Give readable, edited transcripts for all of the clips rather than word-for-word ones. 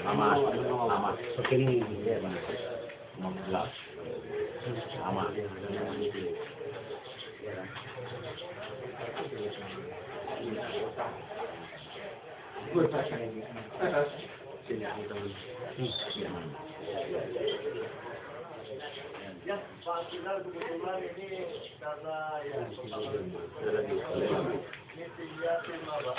Lama. Begini. Lama. Yang pastilah kebetulan ini karena ya ini tiga tema Pak.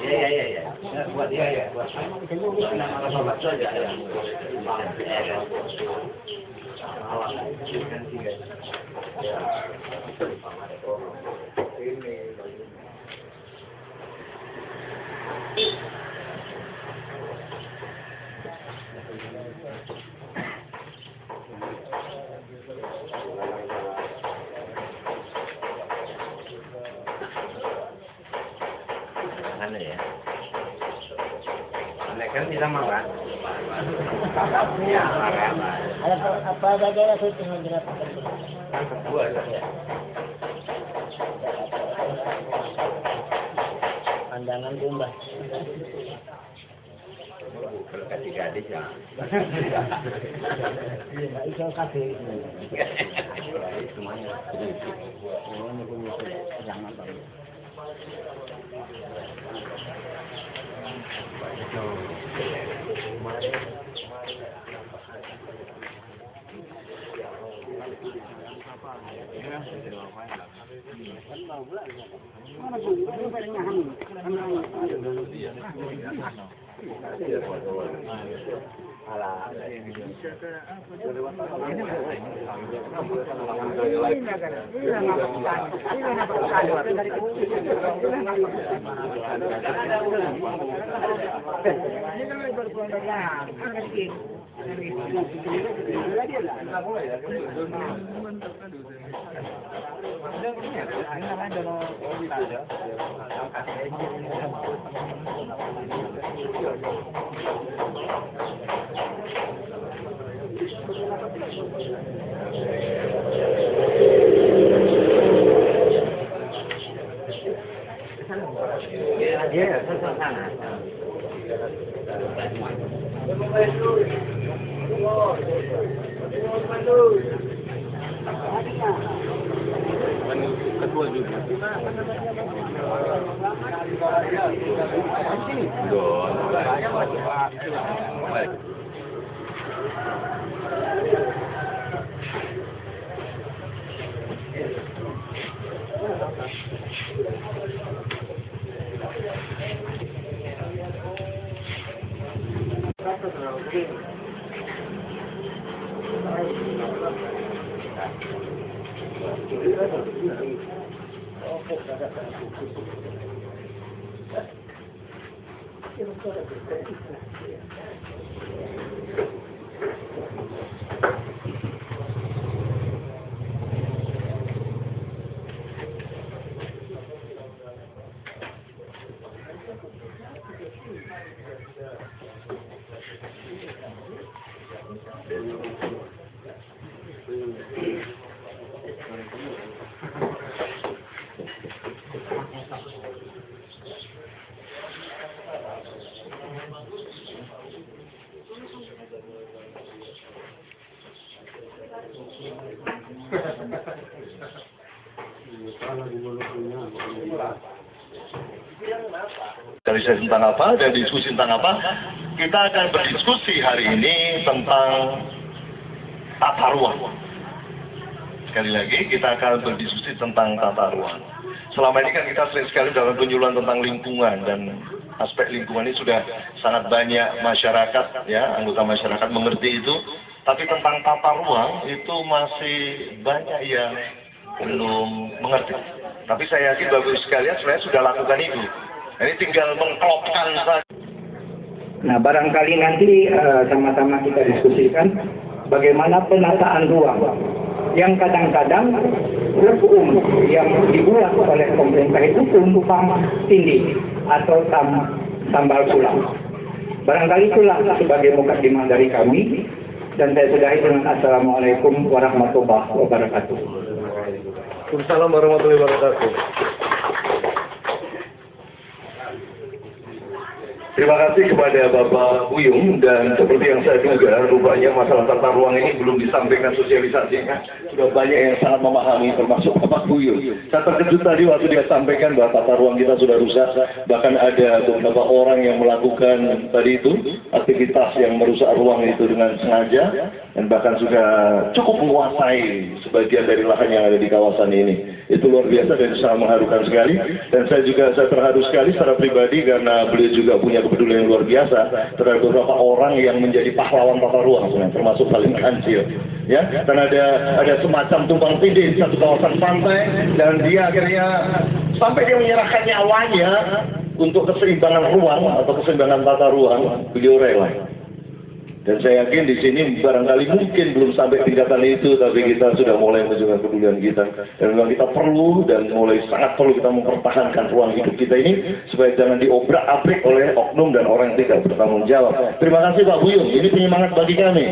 Iya. Buat ya. Buat nama sobat saja ya. Mana ya? Kan bisa makan. Ya, makan. Ada apa saja itu dengan jelas. Dua saja. Pandangan domba. Kalau kasih gadis ya. Iya, itu kafe. Semuanya. Ini punya jangan tahu. Iya, sana. Ketua juga. Dari sesi tentang apa, dan diskusi tentang apa, kita akan berdiskusi hari ini tentang tata ruang. Sekali lagi, kita akan berdiskusi tentang tata ruang. Selama ini kan kita sering sekali dalam penyuluhan tentang lingkungan, dan aspek lingkungan ini sudah sangat banyak masyarakat, ya, anggota masyarakat mengerti itu. Tapi tentang tata ruang itu masih banyak yang belum mengerti. Tapi saya yakin Bapak Ibu sekalian sebenarnya sudah lakukan itu. Ini tinggal mengklopkan saja. Nah, barangkali nanti sama-sama kita diskusikan bagaimana penataan ruang yang kadang-kadang RUUM yang dibuat oleh pemerintah itu tumpang tindih atau tambal sulam. Barangkali itulah sebagai mukadimah dari kami, dan saya sudahi dengan Assalamualaikum warahmatullahi wabarakatuh. Waalaikumsalam warahmatullahi wabarakatuh. Terima kasih kepada Bapak Buyung, dan seperti yang saya duga, rupanya masalah tata ruang ini belum disampaikan sosialisasinya. Sudah banyak yang sangat memahami, termasuk Bapak Buyung. Saya terkejut tadi waktu dia sampaikan bahwa tata ruang kita sudah rusak. Bahkan ada beberapa orang yang melakukan tadi itu, aktivitas yang merusak ruang itu dengan sengaja, dan bahkan sudah cukup menguasai sebagian dari lahan yang ada di kawasan ini. Itu luar biasa dan sangat mengharukan sekali. Dan saya terharu sekali secara pribadi karena beliau juga punya kepedulian yang luar biasa terhadap beberapa orang yang menjadi pahlawan tata ruang, termasuk Salim Kancil. Ya, dan ada semacam tumpang tindih di satu kawasan pantai, dan dia akhirnya sampai dia menyerahkan nyawanya untuk keseimbangan ruang atau keseimbangan tata ruang, beliau rela. Dan saya yakin di sini barangkali mungkin belum sampai tingkatan itu, tapi kita sudah mulai menunjukkan kepedulian kita. Dan memang kita perlu dan mulai sangat perlu kita mempertahankan ruang hidup kita ini supaya jangan diobrak-abrik oleh oknum dan orang yang tidak bertanggung jawab. Terima kasih Pak Buyung, ini penyemangat bagi kami.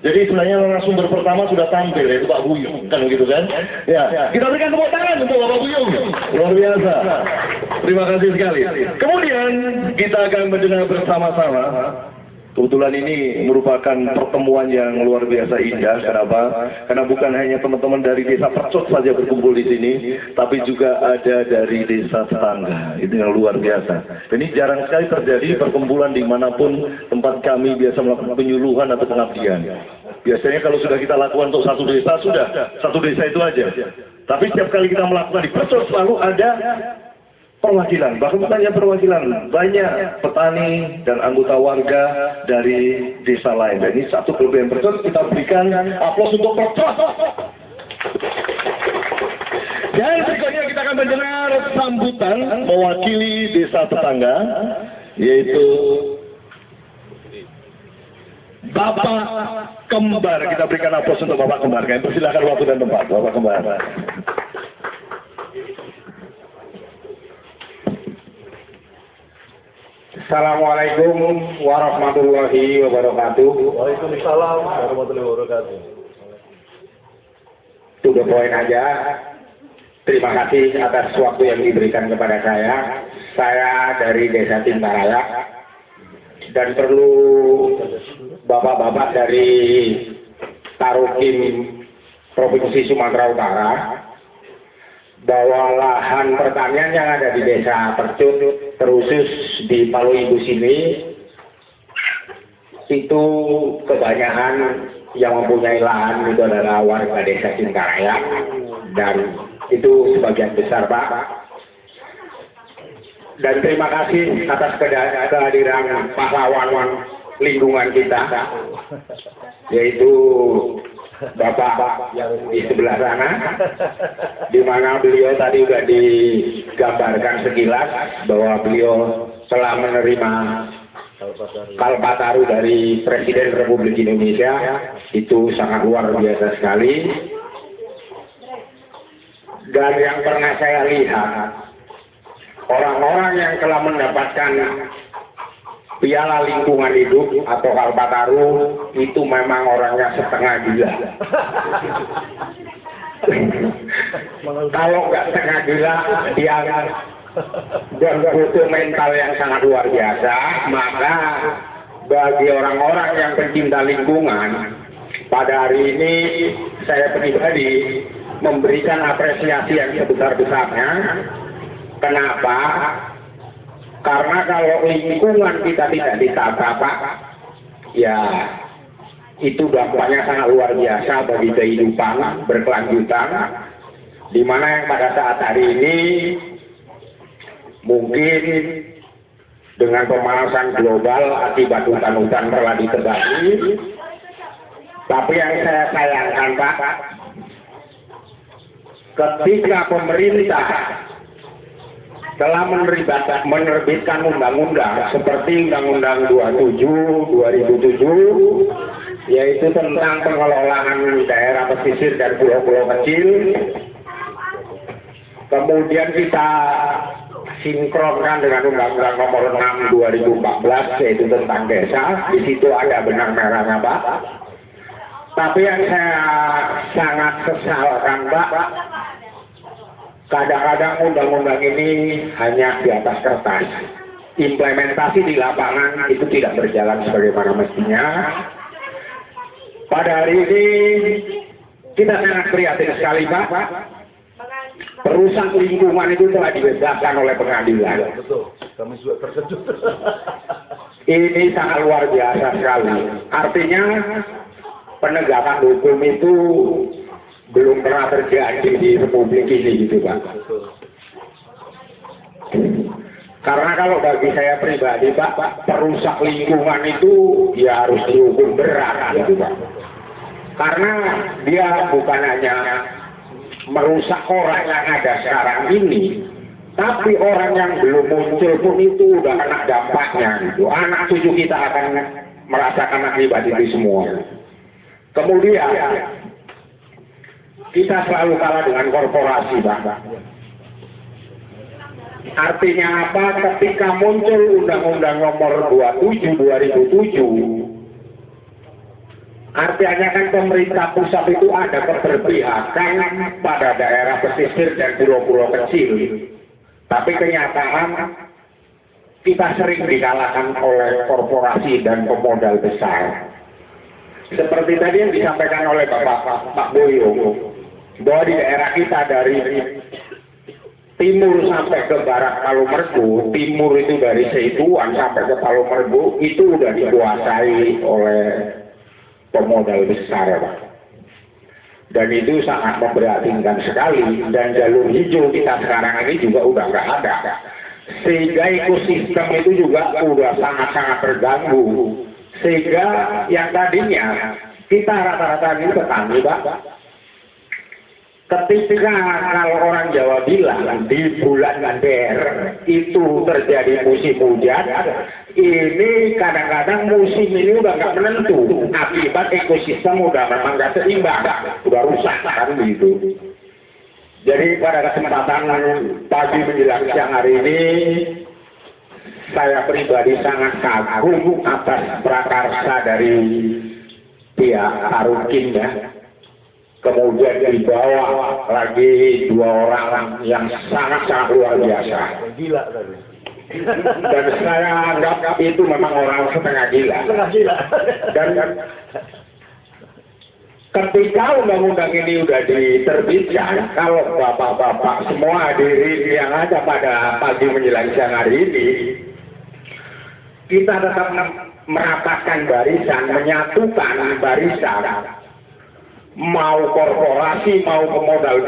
Jadi sebenarnya narasumber pertama sudah tampil, yaitu Pak Buyung, kan begitu kan? Ya, kita berikan tepuk tangan untuk Bapak Buyung. Luar biasa. Terima kasih sekali. Kemudian kita akan mendengar bersama-sama. Kebetulan ini merupakan pertemuan yang luar biasa indah. Kenapa? Karena bukan hanya teman-teman dari desa Percut saja berkumpul di sini, tapi juga ada dari desa tetangga. Itu yang luar biasa. Dan ini jarang sekali terjadi perkumpulan dimanapun tempat kami biasa melakukan penyuluhan atau pengabdian. Biasanya kalau sudah kita lakukan untuk satu desa, sudah satu desa itu aja. Tapi setiap kali kita melakukan di Percut selalu ada perwakilan, bahkan bukan hanya perwakilan, banyak petani dan anggota warga dari desa lain. Dan ini satu kelebihan Percut, kita berikan aplaus untuk Percut. Dan berikutnya kita akan mendengar sambutan mewakili desa tetangga, yaitu Bapak Kembar. Kita berikan aplaus untuk Bapak Kembar. Kami persilakan waktu dan tempat, Bapak Kembar. Assalamualaikum warahmatullahi wabarakatuh. Waalaikumsalam warahmatullahi wabarakatuh. To the point aja. Terima kasih atas waktu yang diberikan kepada saya. Saya dari Desa Tintaraya, dan perlu bapak-bapak dari Tarukim Provinsi Sumatera Utara bahwa lahan pertanian yang ada di Desa Percut, terusus di Palu Ibu sini, itu kebanyakan yang mempunyai lahan itu adalah warga Desa Tintaraya, dan itu sebagian besar Pak. Dan terima kasih atas kehadiran pahlawan lingkungan kita, yaitu Bapak yang di sebelah sana, di mana beliau tadi sudah digambarkan sekilas bahwa beliau telah menerima Kalpataru dari Presiden Republik Indonesia. Itu sangat luar biasa sekali. Dan yang pernah saya lihat, orang-orang yang telah mendapatkan Piala Lingkungan Hidup atau Kalpataru itu memang orangnya setengah gila. Kalau nggak setengah gila, dia dan butuh mental yang sangat luar biasa. Maka bagi orang-orang yang pencinta lingkungan, pada hari ini saya pribadi memberikan apresiasi yang sebesar-besarnya. Kenapa? Karena kalau lingkungan kita tidak ditata Pak, ya itu dampaknya sangat luar biasa bagi kehidupan berkelanjutan, di mana yang pada saat hari ini mungkin dengan pemanasan global akibat hutan-hutan telah ditebasi. Tapi yang saya sayangkan Pak, ketika pemerintah telah menerbitkan undang-undang seperti Undang-Undang 27 2007, yaitu tentang pengelolaan daerah pesisir dan pulau-pulau kecil. Kemudian kita sinkronkan dengan Undang-Undang Nomor 6 2014, yaitu tentang desa. Di situ ada benang merahnya Pak. Tapi yang saya sangat sesalkan Pak, kadang-kadang undang-undang ini hanya di atas kertas. implementasi di lapangan itu tidak berjalan sebagaimana mestinya. Pada hari ini kita sangat prihatin sekali Pak. Perusak lingkungan itu telah dibebaskan oleh pengadilan. Betul, kami juga terkejut. Ini sangat luar biasa sekali. Artinya penegakan hukum itu belum pernah terjadi di Republik ini gitu Pak. Karena kalau bagi saya pribadi Pak, perusak lingkungan itu ya harus dihukum berat gitu Pak. Karena dia bukan hanya merusak orang yang ada sekarang ini, tapi orang yang belum muncul pun itu udah kena dampaknya gitu. Anak cucu kita akan merasakan akibat itu semua. Kemudian kita selalu kalah dengan korporasi Pak. Artinya apa? Ketika muncul Undang-Undang Nomor 27 2007, artinya kan pemerintah pusat itu ada keberpihakan pada daerah pesisir dan pulau-pulau kecil. Tapi kenyataan kita sering dikalahkan oleh korporasi dan pemodal besar. Seperti tadi yang disampaikan oleh Pak Boyo, bahwa di daerah kita dari timur sampai ke barat Palu-Mergu, timur itu dari Seituan sampai ke Palu-Mergu, itu sudah dikuasai oleh pemodal besar Pak. Dan itu sangat memprihatinkan sekali, dan jalur hijau kita sekarang ini juga udah nggak ada. Sehingga ekosistem itu juga udah sangat-sangat terganggu. Sehingga yang tadinya kita rata-rata ini petani Pak, ketika kalau orang Jawa bilang di bulan Ganter itu terjadi musim hujan, ini kadang-kadang musim ini udah nggak menentu akibat ekosistem udah memang nggak seimbang, udah rusak kan begitu. Jadi pada kesempatan pagi menjelang siang hari ini, saya pribadi sangat kagum atas prakarsa dari pihak Arukin ya. Kemudian dibawa lagi 2 orang yang sangat-sangat luar biasa. Gila tadi. Dan saya anggap itu memang orang setengah gila. Dan ketika undang-undang ini sudah diterbitkan, kalau bapak-bapak semua hadirin yang ada pada pagi menjelang siang hari ini, kita tetap merapatkan barisan, menyatukan barisan. Mau korporasi, mau pemodal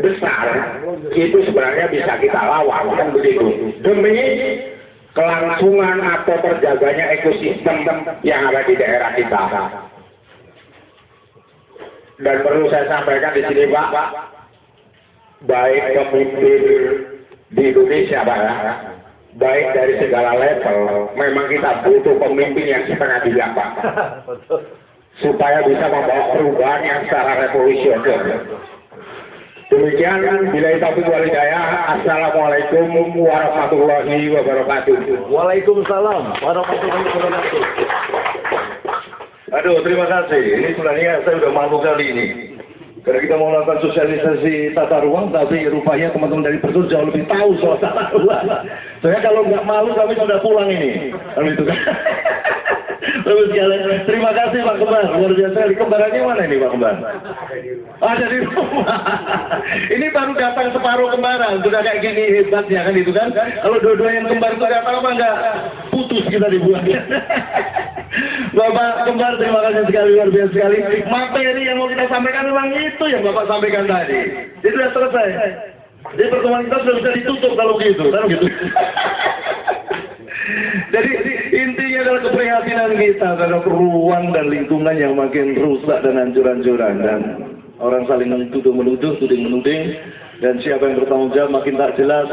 besar, itu sebenarnya bisa kita lawan, kan begitu. Demi kelangsungan atau terjaganya ekosistem yang ada di daerah kita. Dan perlu saya sampaikan di sini Pak, baik pemimpin di Indonesia Pak, baik dari segala level, memang kita butuh pemimpin yang setengah gila Pak. Supaya bisa membawa perubahan yang secara revolusioner. Demikian, bila taufiq wal hidayah. Assalamualaikum warahmatullahi wabarakatuh. Waalaikumsalam warahmatullahi wabarakatuh. Aduh, terima kasih. Ini sebenarnya saya sudah malu kali ini. Karena kita mau melakukan sosialisasi tata ruang, tapi rupanya teman-teman dari Persur jauh lebih tahu soal tata ruang. Saya kalau nggak malu, kami sudah pulang ini. Kan itu kan. Terima kasih Pak Kembar, luar biasa. Kembarannya mana ini Pak Kembar? Ada di rumah. Ini baru datang separuh kembaran, sudah kayak gini hebatnya kan itu kan. Kalau dua-dua yang kembar itu nggak tahu apa nggak putus kita dibuatnya. Bapak Kembar, terima kasih sekali, luar biasa sekali. Materi yang mau kita sampaikan memang itu yang Bapak sampaikan tadi. Itu sudah selesai. Jadi pertemuan kita sudah bisa ditutup kalau gitu, kan gitu. Jadi intinya adalah keprihatinan kita terhadap ruang dan lingkungan yang makin rusak dan hancur-hancuran, dan orang saling tuduh-menuduh, tuding-menuding, dan siapa yang bertanggung jawab makin tak jelas.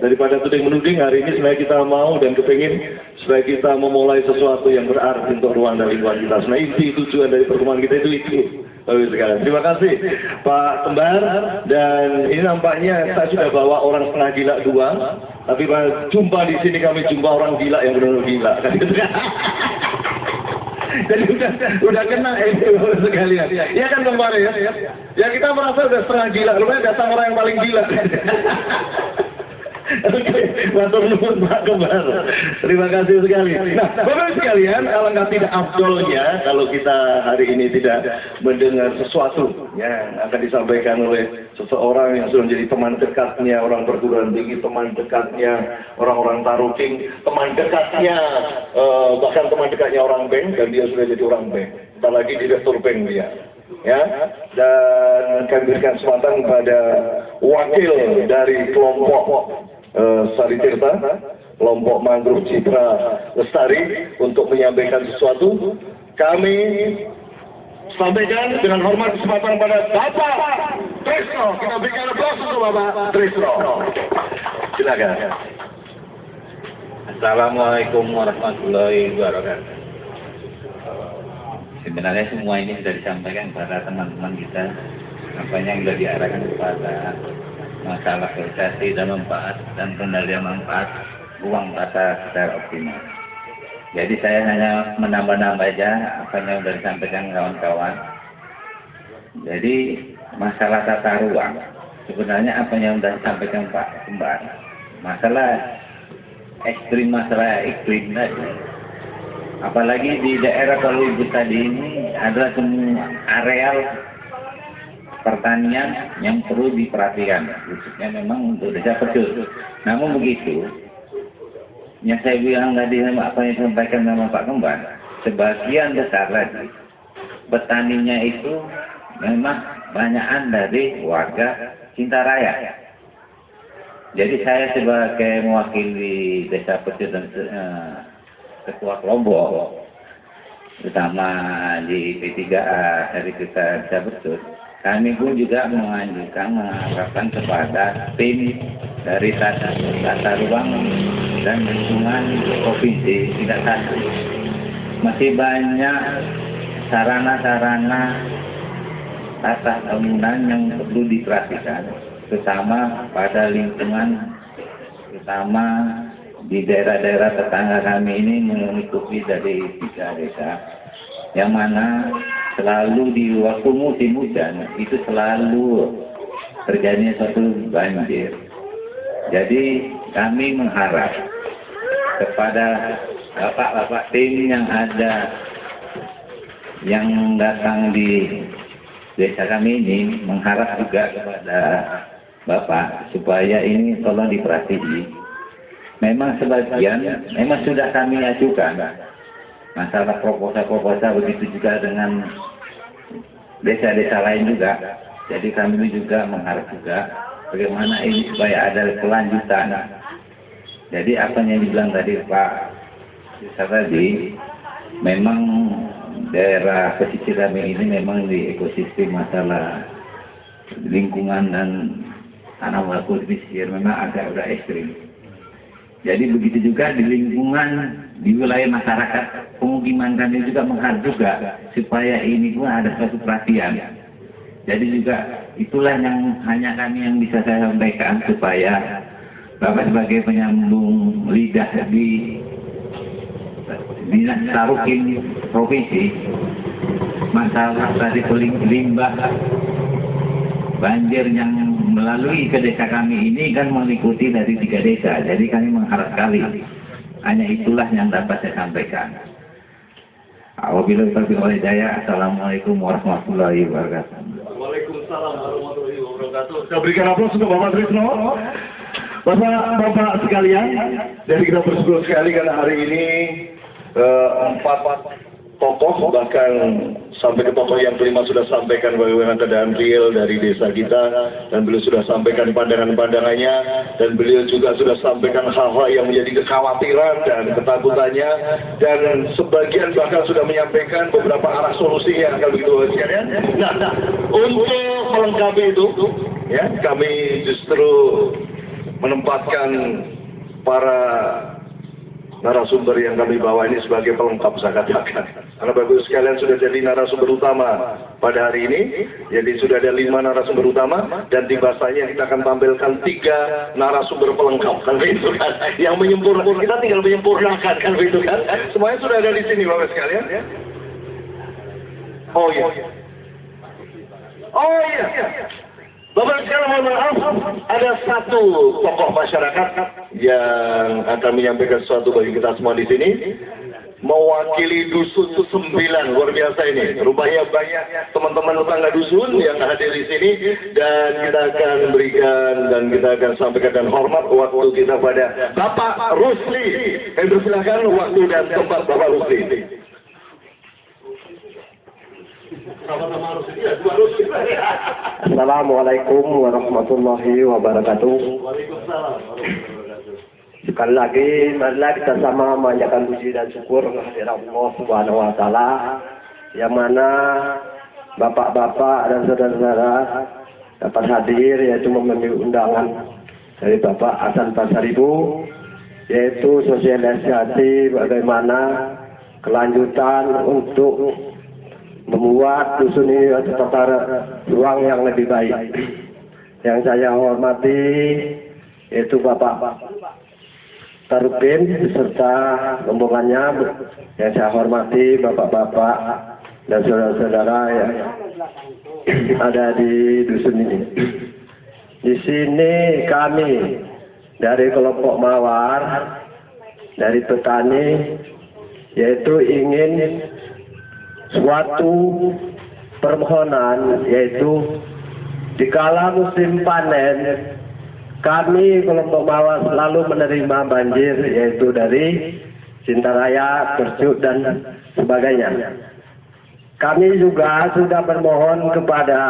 Daripada tuding-menuding, hari ini sebenarnya kita mau dan kepingin supaya kita memulai sesuatu yang berarti untuk ruang dan lingkungan kita. Sebenarnya inti tujuan dari pertemuan kita itu. Terima kasih Pak Kembar, dan ini nampaknya saya sudah bawa orang setengah gila 2, tapi jumpa di sini kami jumpa orang gila yang benar-benar gila. Jadi udah kena itu sekalian. Iya kan Kembar ya? Ya kita merasa udah setengah gila, lumayan datang orang yang paling gila. Oke, matur nuwun Pak Kembar. Terima kasih sekali. Nah, Bapak sekalian, alangkah tidak afdolnya kalau kita hari ini tidak mendengar sesuatu yang akan disampaikan oleh seseorang yang sudah menjadi teman dekatnya orang perguruan tinggi, teman dekatnya orang-orang taruking, teman dekatnya bahkan teman dekatnya orang bank, dan dia sudah jadi orang bank. Entah lagi direktur bank dia. Ya, dan kami berikan kesempatan kepada wakil dari kelompok Sari Tirta, kelompok Mangrove Citra Lestari untuk menyampaikan sesuatu. Kami sampaikan dengan hormat kesempatan pada Bapak Trisno. Kita berikan aplaus untuk Bapak Trisno. Silakan. Assalamualaikum warahmatullahi wabarakatuh. Sebenarnya semua ini sudah disampaikan kepada teman-teman kita, apa yang sudah diarahkan kepada masalah realisasi dan manfaat dan pengendalian manfaat uang kata secara optimal. Jadi saya hanya menambah-nambah aja apa yang sudah disampaikan kawan-kawan. Jadi masalah tata ruang, sebenarnya apa yang sudah disampaikan Pak Kembar, masalah ekstrim tadi. Apalagi di daerah Palu tadi ini adalah semua areal pertanian yang perlu diperhatikan, khususnya memang untuk desa Pecul. Namun begitu, yang saya bilang tadi apa yang disampaikan sama Pak Kembar, sebagian besar lagi petaninya itu memang banyakan dari warga Cintaraya. Jadi saya sebagai mewakili desa Pecul dan ketua kelompok, terutama di P3A dari kita desa Pecul, kami pun juga mengharapkan kepada tim dari tata ruang dan lingkungan provinsi tidak satu. Masih banyak sarana-sarana tata bangunan yang perlu diperhatikan, terutama pada lingkungan, terutama di daerah-daerah tetangga kami ini mengikuti dari 3 desa, yang mana selalu di waktu musim hujan itu selalu terjadi suatu banjir. Jadi kami mengharap kepada bapak-bapak tim yang ada yang datang di desa kami ini, mengharap juga kepada bapak supaya ini tolong diperhatikan. Memang sebagian memang sudah kami ajukan masalah proposal begitu juga dengan desa-desa lain juga. Jadi kami juga mengharap juga bagaimana ini supaya ada kelanjutan. Jadi apa yang dibilang tadi Pak Desa tadi, memang daerah pesisir kami ini memang di ekosistem masalah lingkungan dan tanah baku pesisir memang agak ekstrim. Jadi begitu juga di lingkungan, di wilayah masyarakat, pemukiman kami juga mengharap juga supaya ini pun ada suatu perhatian. Jadi juga itulah yang hanya kami yang bisa saya sampaikan supaya Bapak sebagai penyambung lidah di Dinas Taruking Provinsi, masalah tadi limbah banjir yang melalui ke desa kami ini kan mengikuti dari 3 desa. Jadi kami mengharap sekali. Hanya itulah yang dapat saya sampaikan. Wabillahi taufiq wal hidayah. Assalamualaikum warahmatullahi wabarakatuh. Waalaikumsalam warahmatullahi wabarakatuh. Kita berikan aplaus untuk Bapak Trisno. Bapak sekalian, jadi kita bersyukur sekali karena hari ini 4 tokoh, bahkan sampai ke tokoh yang kelima sudah sampaikan bagaimana keadaan real dari desa kita, dan beliau sudah sampaikan pandangan-pandangannya, dan beliau juga sudah sampaikan hal-hal yang menjadi kekhawatiran dan ketakutannya, dan sebagian bahkan sudah menyampaikan beberapa arah solusi yang akan begitu sekalian. Nah, untuk melengkapi itu, ya, kami justru menempatkan para narasumber yang kami bawa ini sebagai pelengkap, saya katakan. Karena Bapak sekalian sudah jadi narasumber utama pada hari ini. Jadi sudah ada 5 narasumber utama, dan di bahasanya kita akan tampilkan 3 narasumber pelengkap, kan begitu kan? Yang menyempurnakan, kita tinggal menyempurnakan, kan begitu kan? Semuanya sudah ada di sini Bapak sekalian, ya. Oh iya. Oh iya. Bapak sekalian mohon maaf, ada satu tokoh masyarakat yang akan menyampaikan sesuatu bagi kita semua di sini. Mewakili dusun 9, luar biasa ini. Rupanya banyak teman-teman tetangga dusun yang hadir di sini, dan kita akan berikan dan kita akan sampaikan hormat waktu kita pada Bapak Rusli. Silakan waktu dan tempat Bapak Rusli. Assalamualaikum warahmatullahi wabarakatuh. Sekali lagi, marilah kita sama memanjatkan puji dan syukur kehadirat Allah Subhanahu wa Ta'ala, yang mana bapak-bapak dan saudara-saudara dapat hadir, yaitu memenuhi undangan dari Bapak Hasan Pasaribu, yaitu sosialisasi bagaimana kelanjutan untuk membuat dusun ini tata ruang yang lebih baik. Yang saya hormati yaitu Bapak Tarupin beserta rombongannya, yang saya hormati bapak-bapak dan saudara-saudara yang ada di dusun ini. Di sini kami dari kelompok Mawar, dari petani, yaitu ingin suatu permohonan, yaitu dikala musim panen kami kelompok Mawar selalu menerima banjir, yaitu dari Cintaraya, Percut, dan sebagainya. Kami juga sudah bermohon kepada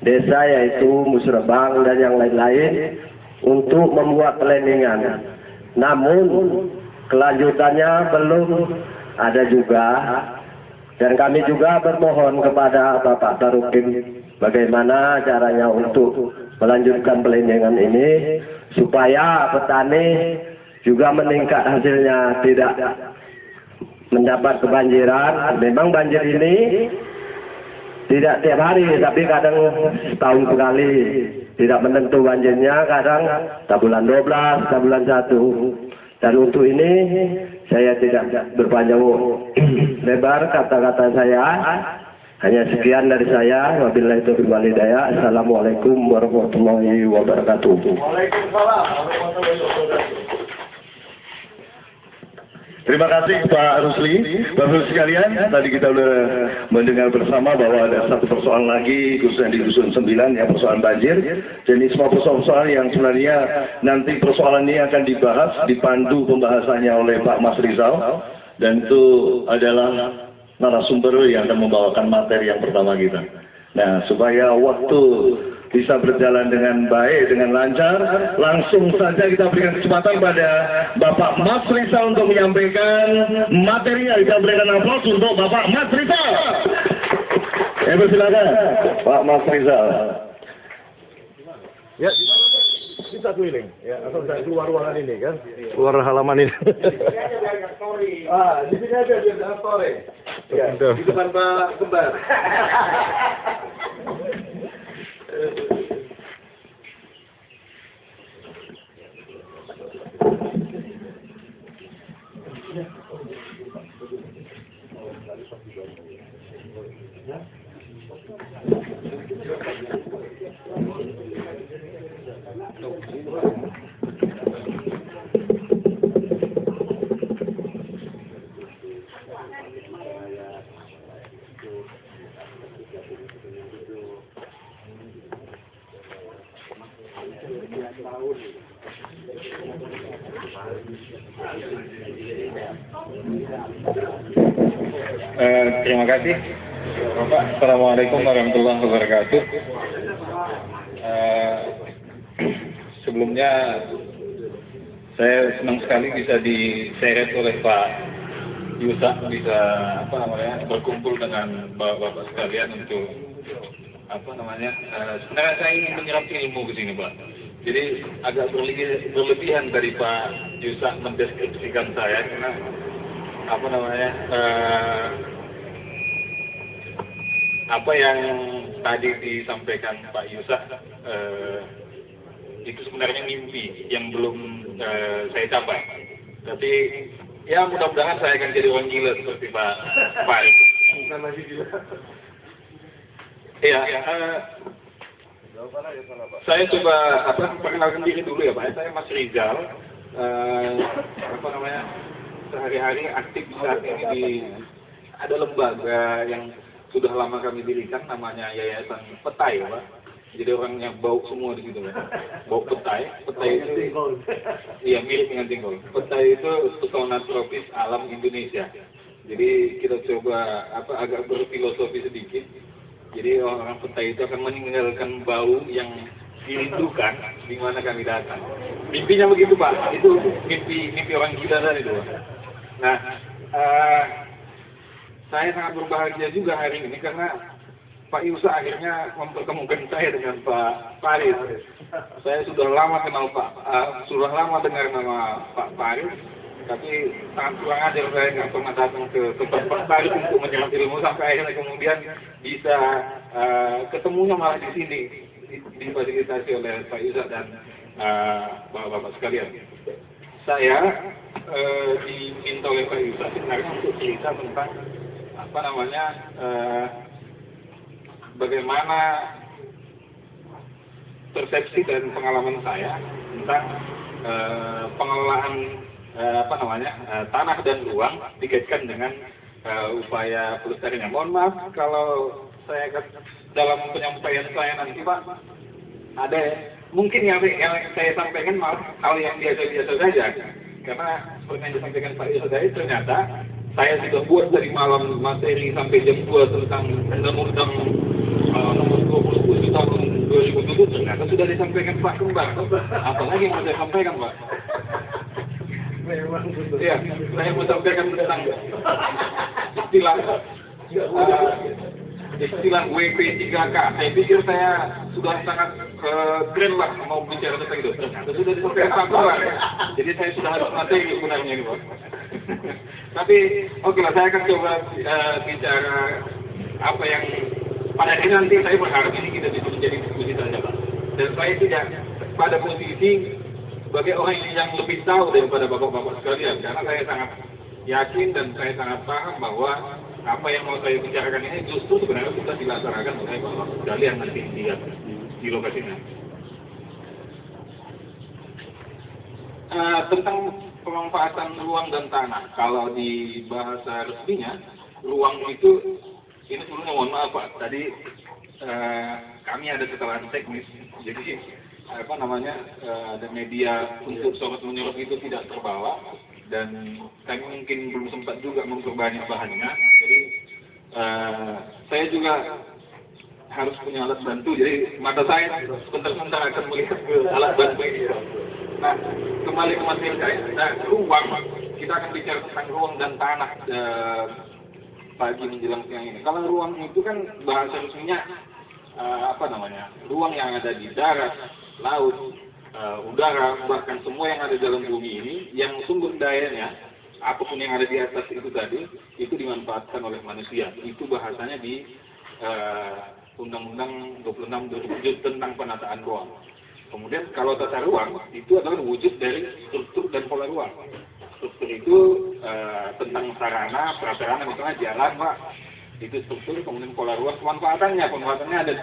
desa, yaitu Musrebang dan yang lain-lain, untuk membuat peleningan. Namun kelanjutannya belum ada juga. Dan kami juga bermohon kepada Bapak Tarukim bagaimana caranya untuk melanjutkan peleningan ini supaya petani juga meningkat hasilnya, tidak mendapat kebanjiran. Memang banjir ini tidak tiap hari, tapi kadang setahun sekali. Tidak menentu banjirnya, kadang bulan 12, bulan 1. Dan untuk ini saya tidak berpanjang lebar kata-kata saya. Hanya sekian dari saya. Wabillahi taufiq wal hidayah. Assalamualaikum warahmatullahi wabarakatuh. Waalaikumsalam warahmatullahi wabarakatuh. Terima kasih Pak Rusli. Bapak sekalian, tadi kita sudah mendengar bersama bahwa ada satu persoalan lagi, khususnya di dusun 9, yang persoalan banjir. Dan ini semua persoalan yang sebenarnya nanti persoalan ini akan dibahas, dipandu pembahasannya oleh Pak Mas Rizal. Dan itu adalah narasumber yang akan membawakan materi yang pertama kita. Nah, supaya waktu bisa berjalan dengan baik, dengan lancar, langsung saja kita berikan kesempatan pada Bapak Mas Rizal untuk menyampaikan materinya. Kita berikan aplaus untuk Bapak Mas Rizal. Silakan Pak Mas Rizal. Ya, kita keliling. Ya, atau keluar ruangan ini kan, keluar halaman ini. Di sini aja biar jangan sore. Ya, di depan Pak Kembar. Terima kasih Bapak. Assalamualaikum warahmatullahi wabarakatuh. Sebelumnya saya senang sekali bisa diseret oleh Pak Yusak, bisa berkumpul dengan bapak-bapak sekalian untuk sebenarnya saya ingin menyerap ilmu ke sini, Pak. Jadi agak berlebihan dari Pak Yusak mendeskripsikan saya, karena apa yang tadi disampaikan Pak Yusak itu sebenarnya mimpi yang belum saya capai. Tapi ya mudah-mudahan saya akan jadi orang gila seperti Pak. Bukan lagi gila. Iya, Saya coba perkenalkan diri dulu ya Pak. Saya Mas Rizal. Sehari-hari aktif saat ini di ada lembaga yang sudah lama kami dirikan namanya Yayasan Petai Pak. Jadi orangnya bau semua di situ Pak. Bau petai. Petai itu iya mirip dengan jengkol. Petai itu pesona tropis alam Indonesia. Jadi kita coba agak berfilosofi sedikit. Jadi orang petai itu akan meninggalkan bau yang dirindukan di mana kami datang. Mimpinya begitu Pak. Itu mimpi orang kita tadi itu Pak. Nah, saya sangat berbahagia juga hari ini karena Pak Yusa akhirnya mempertemukan saya dengan Pak Farid. Saya sudah lama kenal sudah lama dengar nama Pak Farid, tapi sangat kurang ajar saya nggak pernah datang ke tempat Pak Farid untuk menyerap ilmu sampai akhirnya kemudian bisa ketemunya malah di sini, difasilitasi oleh Pak Yusa dan bapak-bapak sekalian. Saya diminta oleh Pak Yusa sebenarnya untuk cerita tentang bagaimana persepsi dan pengalaman saya tentang pengelolaan tanah dan ruang dikaitkan dengan upaya pelestariannya. Mohon maaf kalau saya dalam penyampaian saya nanti Pak ada mungkin yang saya sampaikan malah hal yang biasa-biasa saja karena seperti yang disampaikan Pak Yusuf tadi ternyata saya sudah buat dari malam materi sampai jam 2 tentang undang-undang nomor 27 tahun 2007 ternyata sudah disampaikan Pak Kembar. Apalagi yang mau saya sampaikan Pak? Iya, saya mau sampaikan tentang istilah WP3K. Saya pikir saya sudah sangat keren lah mau bicara tentang itu. Ternyata sudah disampaikan Pak Kembar. Jadi saya sudah harus materi sebenarnya ini Pak. Tapi oke lah, saya akan coba bicara apa yang pada akhirnya nanti saya berharap ini kita bisa menjadi diskusi saja Pak. Dan saya tidak pada posisi sebagai orang yang lebih tahu daripada bapak-bapak sekalian, karena saya sangat yakin dan saya sangat paham bahwa apa yang mau saya bicarakan ini justru sebenarnya sudah dilaksanakan oleh bapak sekalian nanti di lokasinya. Tentang pemanfaatan ruang dan tanah, kalau di bahasa resminya ruang itu ini sebelumnya mohon maaf Pak, tadi kami ada kesalahan teknis, jadi ada media untuk sorot menyorot itu tidak terbawa dan kami mungkin belum sempat juga memperbanyak bahannya, jadi saya juga harus punya alat bantu, jadi mata saya sebentar-sebentar akan melihat ke alat bantu ini. Nah, kembali ke materi saya, ruang, kita akan bicara tentang ruang dan tanah pagi menjelang siang ini. Kalau ruang itu kan bahasa resminya ruang yang ada di darat, laut, udara, bahkan semua yang ada dalam bumi ini, yang sumber dayanya, apapun yang ada di atas itu tadi, itu dimanfaatkan oleh manusia. Itu bahasanya di Undang-Undang 26/2007 tentang penataan ruang. Kemudian kalau tata ruang itu adalah wujud dari struktur dan pola ruang. Struktur itu tentang sarana, prasarana, misalnya jalan Pak, itu struktur. Kemudian pola ruang, pemanfaatannya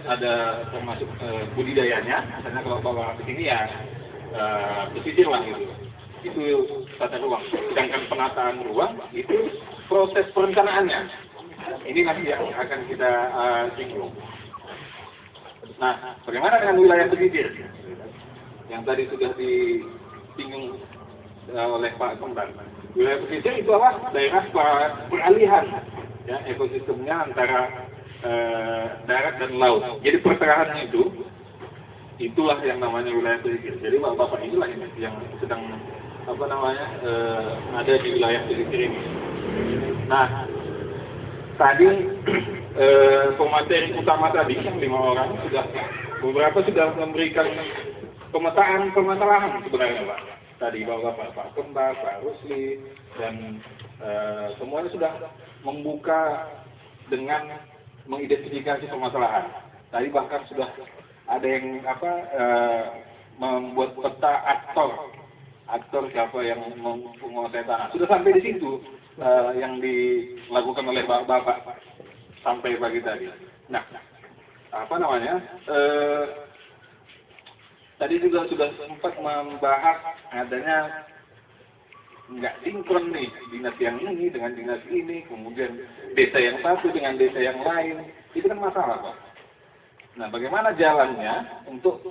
ada termasuk budidayanya. Misalnya kalau bawa ke sini ya pesisir lah gitu. Itu tata ruang. Sedangkan penataan ruang itu proses perencanaannya. Ini nanti yang akan kita singgung. Nah, bagaimana dengan wilayah pesisir? Yang tadi sudah disinggung oleh Pak Kembar. Wilayah pesisir itu apa? Daerah peralihan, ya, ekosistemnya antara darat dan laut. Jadi pertengahan itulah yang namanya wilayah pesisir. Jadi bapak inilah yang sedang ada di wilayah pesisir ini. Nah, tadi pemateri utama tadi yang 5 orang beberapa sudah memberikan pemetaan permasalahan sebenarnya Pak. Tadi Bapak Kembar, Pak Rusli, dan semuanya sudah membuka dengan mengidentifikasi permasalahan. Tadi bahkan sudah ada yang membuat peta aktor siapa yang menguasai tanah. Sudah sampai di situ yang dilakukan oleh Bapak sampai pagi tadi. Nah, tadi juga sudah sempat membahas adanya nggak sinkron nih dinas yang ini dengan dinas ini, kemudian desa yang satu dengan desa yang lain, itu kan masalah Pak. Nah, bagaimana jalannya untuk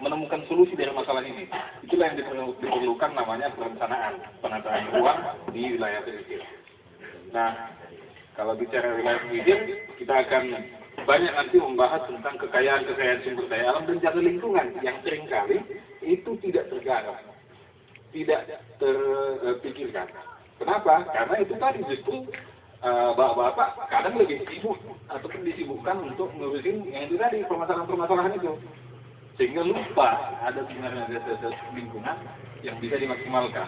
menemukan solusi dari masalah ini? Itulah yang diperlukan namanya penataan ruang di wilayah pesisir. Nah, kalau bicara wilayah pesisir, kita akan banyak nanti membahas tentang kekayaan sumber daya alam dan jaga lingkungan yang seringkali itu tidak tergarap, tidak terpikirkan. Kenapa? Karena itu tadi justru bapak-bapak kadang lebih sibuk ataupun disibukkan untuk ngurusin yang itu tadi, permasalahan-permasalahan itu, sehingga lupa ada sebenarnya dasar lingkungan yang bisa dimaksimalkan.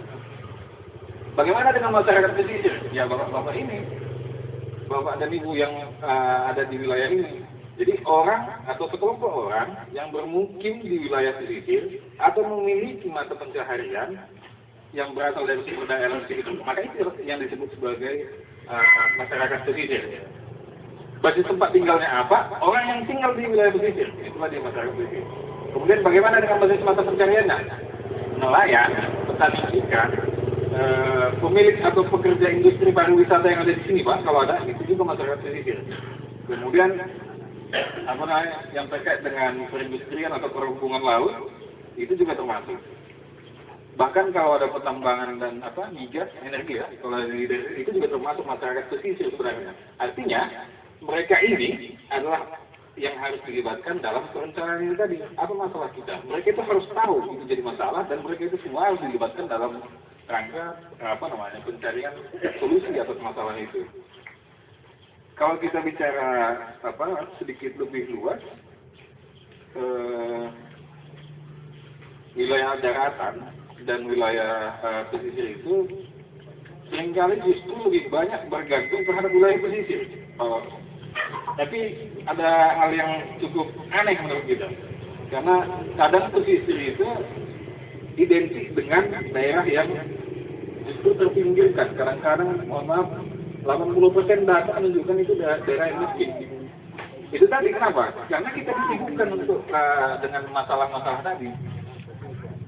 Bagaimana dengan masyarakat pesisir? Ya bapak-bapak ini, bapak dan ibu yang ada di wilayah ini. Jadi orang atau sekelompok orang yang bermukim di wilayah pesisir atau memiliki mata pencaharian yang berasal dari sumber daya alam sekitar, maka itu yang disebut sebagai masyarakat pesisir. Basis tempat tinggalnya apa? Orang yang tinggal di wilayah pesisir, itulah dia masyarakat pesisir. Kemudian bagaimana dengan basis mata pencahariannya? Nelayan, petani ikan, pemilik atau pekerja industri pariwisata yang ada di sini Pak, kalau ada, itu juga masyarakat pesisir. Kemudian yang terkait dengan perindustrian atau perhubungan laut, itu juga termasuk. Bahkan kalau ada pertambangan dan migas, energi ya, kalau itu juga termasuk masyarakat pesisir sebenarnya. Artinya mereka ini adalah yang harus dilibatkan dalam perencanaan ini tadi. Apa masalah kita? Mereka itu harus tahu itu jadi masalah dan mereka itu semua harus dilibatkan dalam rangka pencarian solusi atas masalah itu. Kalau kita bicara sedikit lebih luas, wilayah daratan dan wilayah pesisir itu seringkali justru lebih banyak bergantung terhadap wilayah pesisir. Tapi ada hal yang cukup aneh menurut kita, karena kadang pesisir itu identik dengan daerah yang justru terpinggirkan. Kadang-kadang, mohon maaf, 80% data menunjukkan itu daerah yang miskin. Itu tadi kenapa? Karena kita disibukkan untuk dengan masalah-masalah tadi.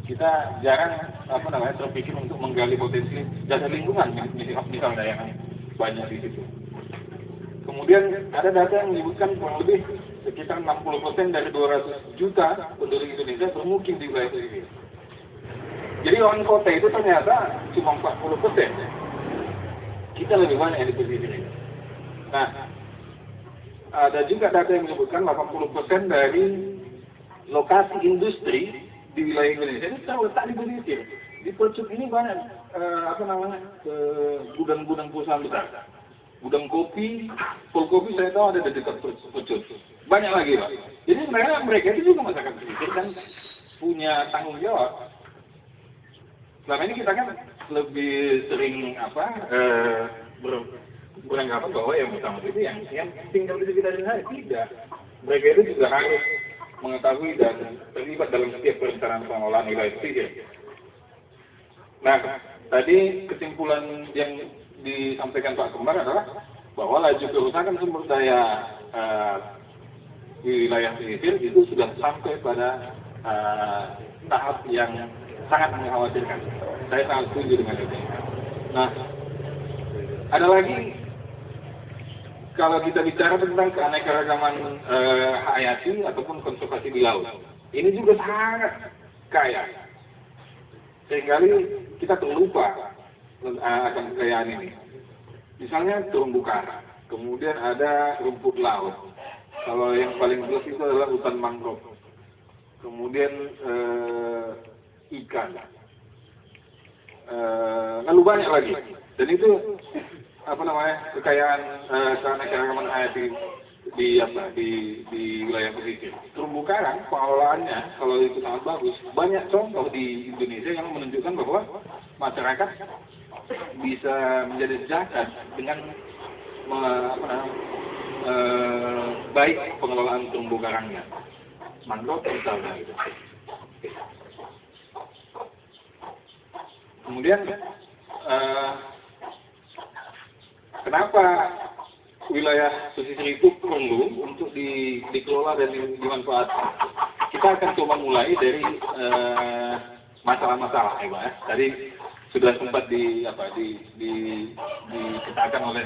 Kita jarang terpikir untuk menggali potensi dasar lingkungan, misalnya yang banyak di situ. Kemudian ada data yang menyebutkan kurang lebih sekitar 60% dari 200 juta penduduk Indonesia bermukim di wilayah pesisir. Jadi orang kota itu ternyata cuma 40%. Kita lebih banyak yang di pesisir ini. Nah, ada juga data yang menyebutkan 80% dari lokasi industri di wilayah Indonesia ini terletak di pesisir. Di Pecuk ini banyak gudang-gudang perusahaan besar. Gudang kopi, pol kopi saya tahu ada di dekat Pecuk. Banyak lagi Pak. Jadi sebenarnya mereka itu juga masyarakat pesisir dan punya tanggung jawab. Selama ini kita kan lebih sering beranggapan bahwa yang pertama itu yang tinggal di sekitar saya. Tidak. Mereka itu juga harus mengetahui dan terlibat dalam setiap perencanaan pengelolaan wilayah pesisir. Nah, tadi kesimpulan yang disampaikan Pak Kembar adalah bahwa laju kerusakan sumber daya di wilayah pesisir itu sudah sampai pada tahap yang sangat mengkhawatirkan. Saya sangat setuju dengan itu. Nah, ada lagi kalau kita bicara tentang keanekaragaman hayati ataupun konservasi di laut, ini juga sangat kaya. Seringkali kita terlupa akan kekayaan ini. Misalnya terumbu karang, kemudian ada rumput laut. Kalau yang paling jelas itu adalah hutan mangrove. Kemudian ikan. Lalu banyak lagi. Dan itu kekayaan keanekaragaman hayati di wilayah pesisir. Terumbu karang pengelolaannya kalau itu sangat bagus. Banyak contoh di Indonesia yang menunjukkan bahwa masyarakat bisa menjadi sejahtera dengan baik pengelolaan terumbu karangnya. Mangrove misalnya gitu. Kemudian kenapa wilayah pesisir itu perlu untuk dikelola dan dimanfaatkan? kita akan coba mulai dari masalah-masalah ya Pak. Tadi sudah sempat dikatakan oleh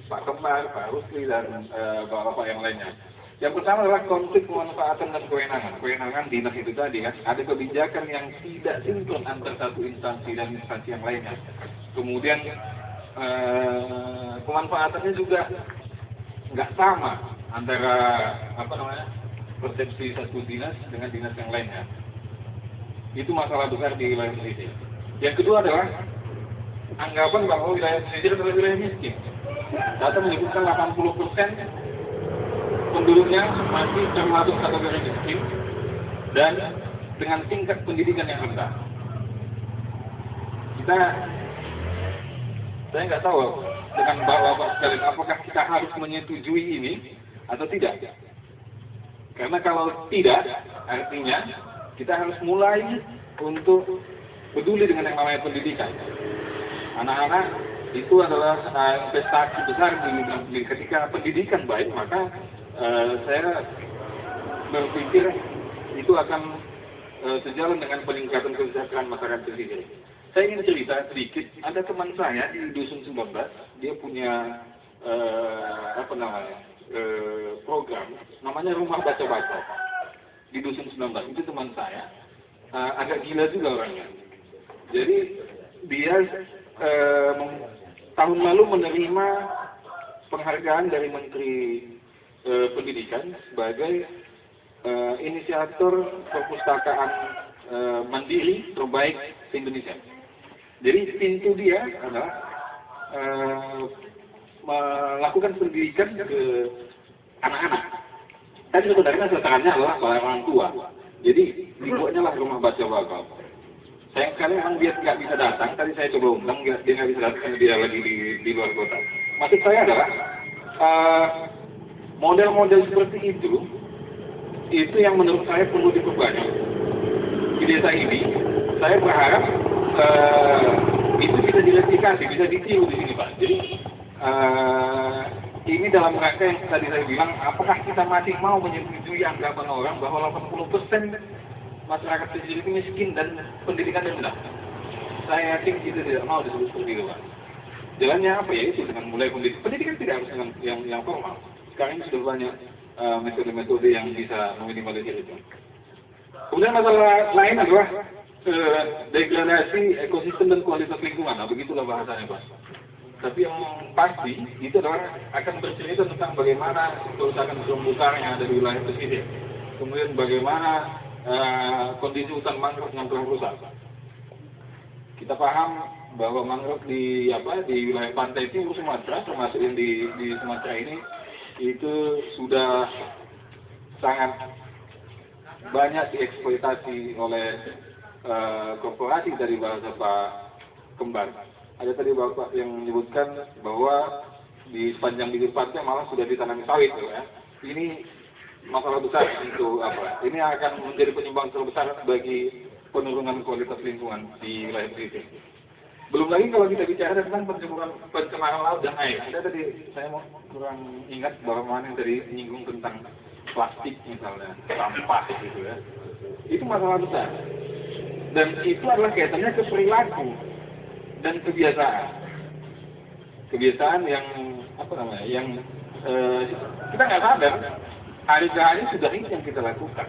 Pak Kembar, Pak Rusli, dan bapak-bapak yang lainnya. Yang pertama adalah konflik pemanfaatan dan kewenangan. Kewenangan dinas itu tadi kan, ada kebijakan yang tidak sinkron antar satu instansi dan instansi yang lainnya. Kemudian pemanfaatannya juga nggak sama antara persepsi satu dinas dengan dinas yang lainnya. Itu masalah besar di wilayah pesisir. Yang kedua adalah anggapan bahwa wilayah pesisir adalah wilayah miskin. Data menyebutkan 80% penduduknya masih termasuk kategori miskin dan dengan tingkat pendidikan yang rendah. Saya nggak tahu dengan bapak-bapak sekalian, apakah kita harus menyetujui ini atau tidak? Karena kalau tidak, artinya kita harus mulai untuk peduli dengan yang namanya pendidikan. Anak-anak itu adalah investasi besar ketika pendidikan baik, maka saya berpikir itu akan sejalan dengan peningkatan kesejahteraan masyarakat pesisir. Saya ingin cerita sedikit, ada teman saya di Dusun 19, dia punya program, namanya Rumah Baca-Baca di Dusun 19. Itu teman saya, agak gila juga orangnya. Jadi dia tahun lalu menerima penghargaan dari Menteri Pendidikan sebagai inisiator perpustakaan mandiri terbaik di Indonesia. Jadi pintu dia adalah melakukan pendidikan ke anak-anak. Tadi sebenarnya sasarannya adalah para orang tua. Jadi dibuatnya lah rumah baca-baca. Sayang sekali memang dia nggak bisa datang. Tadi saya coba undang, dia nggak bisa datang karena dia lagi di luar kota. Maksud saya adalah model-model seperti itu yang menurut saya perlu diperbanyak di desa ini. Saya berharap itu bisa direplikasi, bisa ditiru di sini Pak. Jadi ini dalam rangka yang tadi saya bilang, apakah kita masih mau menyetujui anggapan orang bahwa 80% masyarakat pesisir itu miskin dan pendidikan rendah? Saya yakin kita tidak mau disebut seperti itu Pak. Jalannya apa ya, itu dengan mulai pendidikan tidak harus dengan yang formal. Sekarang ini sudah banyak metode-metode yang bisa meminimalisir itu. Kemudian masalah lain adalah degradasi ekosistem dan kualitas lingkungan. Nah, begitulah bahasanya Pak. Tapi yang pasti itu adalah akan bercerita tentang bagaimana kerusakan terumbu karang yang ada di wilayah pesisir. Kemudian bagaimana kondisi hutan mangrove yang telah rusak. Kita paham bahwa mangrove di wilayah pantai timur Sumatera, termasuk yang di Sumatera ini, itu sudah sangat banyak dieksploitasi oleh korporasi dari bahasa Pak Kembar. Ada tadi Bapak yang menyebutkan bahwa di sepanjang bibir pantai malah sudah ditanami sawit ya. Ini masalah besar untuk ini akan menjadi penyumbang terbesar bagi penurunan kualitas lingkungan di wilayah pesisir. Belum lagi kalau kita bicara tentang pencemaran laut dan air. Ada tadi saya mau kurang ingat bahwa mana yang tadi menyinggung tentang plastik misalnya, sampah gitu ya. Itu masalah besar. Dan itu adalah kaitannya ke perilaku dan kebiasaan. Kebiasaan yang kita nggak sadar hari ke hari sudah ini yang kita lakukan.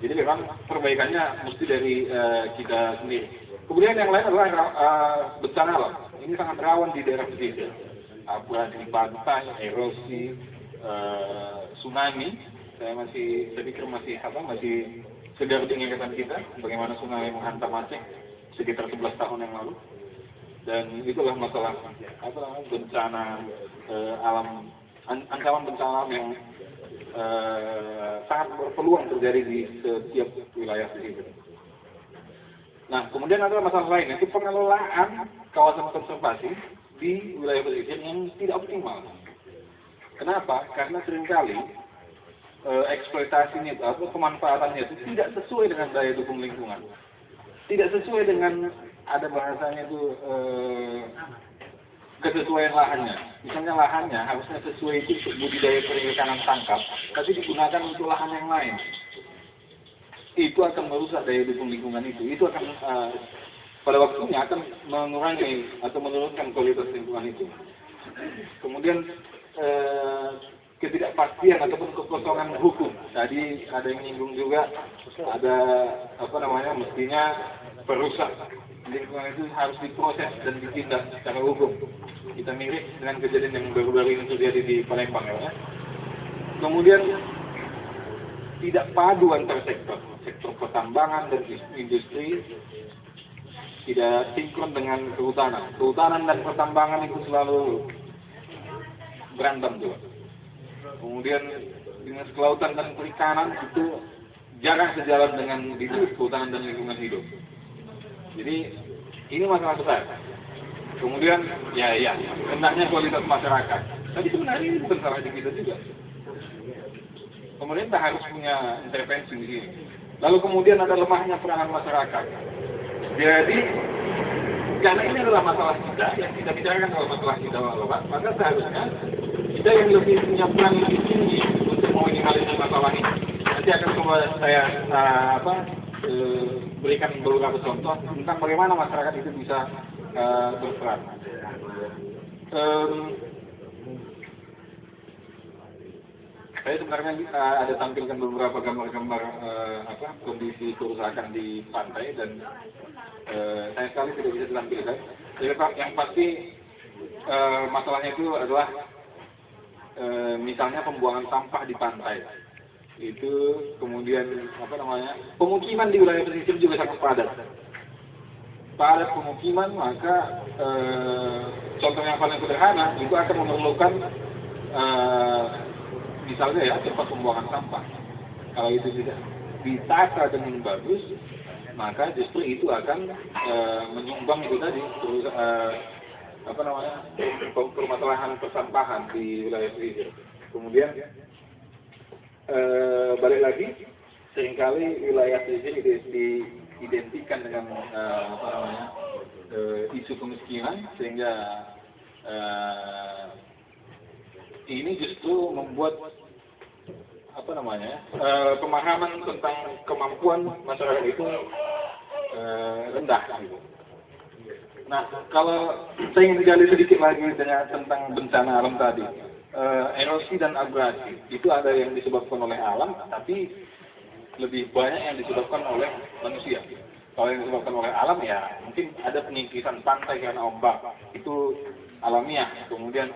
Jadi memang perbaikannya mesti dari kita sendiri. Kemudian yang lain adalah bencana alam. Ini sangat rawan di daerah pesisir. Abrasi pantai, erosi, tsunami. Saya pikir masih segar di ingatan kita. Bagaimana tsunami menghantam Aceh sekitar 11 tahun yang lalu. Dan itulah masalah bencana alam, ancaman bencana alam yang sangat berpeluang terjadi di setiap wilayah pesisir. Nah, kemudian ada masalah lain, yaitu pengelolaan kawasan konservasi di wilayah pesisir yang tidak optimal. Kenapa? Karena seringkali eksploitasinya atau pemanfaatannya itu tidak sesuai dengan daya dukung lingkungan. Tidak sesuai dengan, ada bahasanya itu kesesuaian lahannya. Misalnya lahannya harusnya sesuai itu untuk budidaya perikanan tangkap, tapi digunakan untuk lahan yang lain. itu akan merusak daya dukung lingkungan itu. Itu akan pada waktunya akan mengurangi atau menurunkan kualitas lingkungan itu. Kemudian ketidakpastian ataupun kekosongan hukum. Tadi ada yang menyinggung juga, ada mestinya perusak lingkungan itu harus diproses dan ditindak secara hukum. Kita mirip dengan kejadian yang baru-baru ini terjadi di Palembang ya. Kemudian tidak padu antar sektor pertambangan dan industri, tidak sinkron dengan kehutanan. Kehutanan dan pertambangan itu selalu berantem juga. Kemudian dengan kelautan dan perikanan itu jarang sejalan dengan kehutanan dan lingkungan hidup. Jadi ini masalah besar. Kemudian rendahnya kualitas masyarakat. Tapi sebenarnya ini bukan salah di kita juga. Pemerintah harus punya intervensi di sini. Lalu kemudian ada lemahnya peranan masyarakat. Jadi karena ini adalah masalah kita yang kita bicarakan kalau masalah kita, maka seharusnya kita yang lebih punya peran lebih tinggi untuk meminimalisir masalah ini. Nanti akan coba saya berikan beberapa contoh tentang bagaimana masyarakat itu bisa berperan. Saya sebenarnya ada tampilkan beberapa gambar-gambar kondisi kerusakan di pantai dan saya sekali tidak bisa ditampilkan. Jadi yang pasti masalahnya itu adalah misalnya pembuangan sampah di pantai. Itu kemudian pemukiman di wilayah pesisir juga sangat padat. Padat pemukiman, maka contoh yang paling sederhana itu akan memerlukan misalnya ya tempat pembuangan sampah. Kalau itu tidak ditata dengan bagus, maka justru itu akan menyumbang itu tadi permasalahan persampahan di wilayah pesisir. Kemudian balik lagi, seringkali wilayah pesisir diidentikan dengan isu kemiskinan, sehingga ini justru membuat pemahaman tentang kemampuan masyarakat itu rendah. Gitu. Nah, kalau saya ingin gali sedikit lagi tentang bencana alam tadi, erosi dan abrasi itu ada yang disebabkan oleh alam, tapi lebih banyak yang disebabkan oleh manusia. Kalau yang disebabkan oleh alam ya mungkin ada peningkisan pantai karena ombak, itu alamiah. Kemudian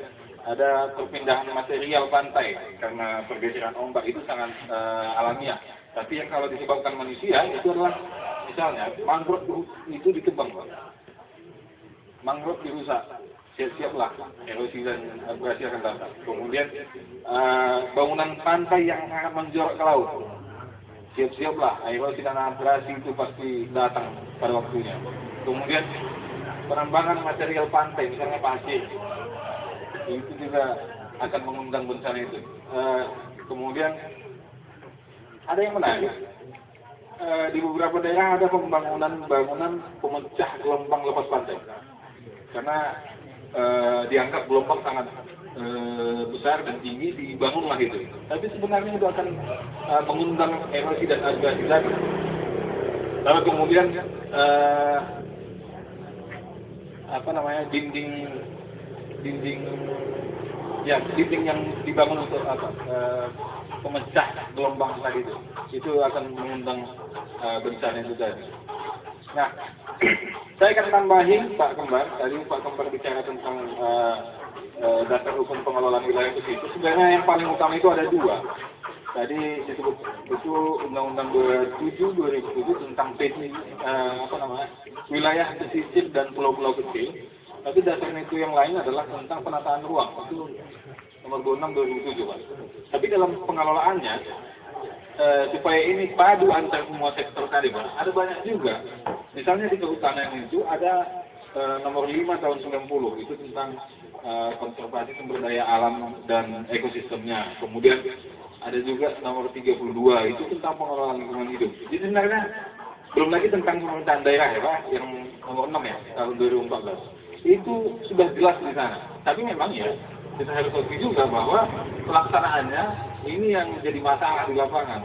ada perpindahan material pantai karena pergeseran ombak, itu sangat alamiah. Tapi yang kalau disebabkan manusia itu adalah misalnya mangrove itu ditebang, mangrove dirusak, siap-siaplah erosi dan abrasi akan datang. Kemudian bangunan pantai yang sangat menjorok ke laut, siap-siaplah erosi dan abrasi itu pasti datang pada waktunya. Kemudian penambangan material pantai, misalnya pasir, itu juga akan mengundang bencana itu. Kemudian ada yang menarik, di beberapa daerah ada bangunan pemecah gelombang lepas pantai, karena dianggap gelombang sangat besar dan tinggi, dibangunlah itu. Tapi sebenarnya itu akan mengundang erosi dan abrasi tadi. Lalu kemudian dinding yang dibangun untuk pemecah gelombang tadi itu akan mengundang bencana itu tadi. Nah, saya akan tambahin Pak Kembar. Tadi Pak Kembar bicara tentang dasar hukum pengelolaan wilayah pesisir. Sebenarnya yang paling utama itu ada dua. Tadi disebut itu Undang-Undang 27 2007 tentang wilayah pesisir dan pulau-pulau kecil. Tapi dasarnya itu yang lain adalah tentang penataan ruang, itu nomor 26 2007 Pak. Tapi dalam pengelolaannya supaya ini padu antar semua sektor tadi Pak, ada banyak juga. Misalnya di kehutanan itu ada nomor 5 tahun 90 itu tentang konservasi sumber daya alam dan ekosistemnya. Kemudian ada juga nomor 32 itu tentang pengelolaan lingkungan hidup. Jadi sebenarnya belum lagi tentang pemerintahan daerah ya Pak, yang nomor 6 ya tahun 2014. Itu sudah jelas di sana. Tapi memang ya kita harus akui juga bahwa pelaksanaannya ini yang menjadi masalah di lapangan.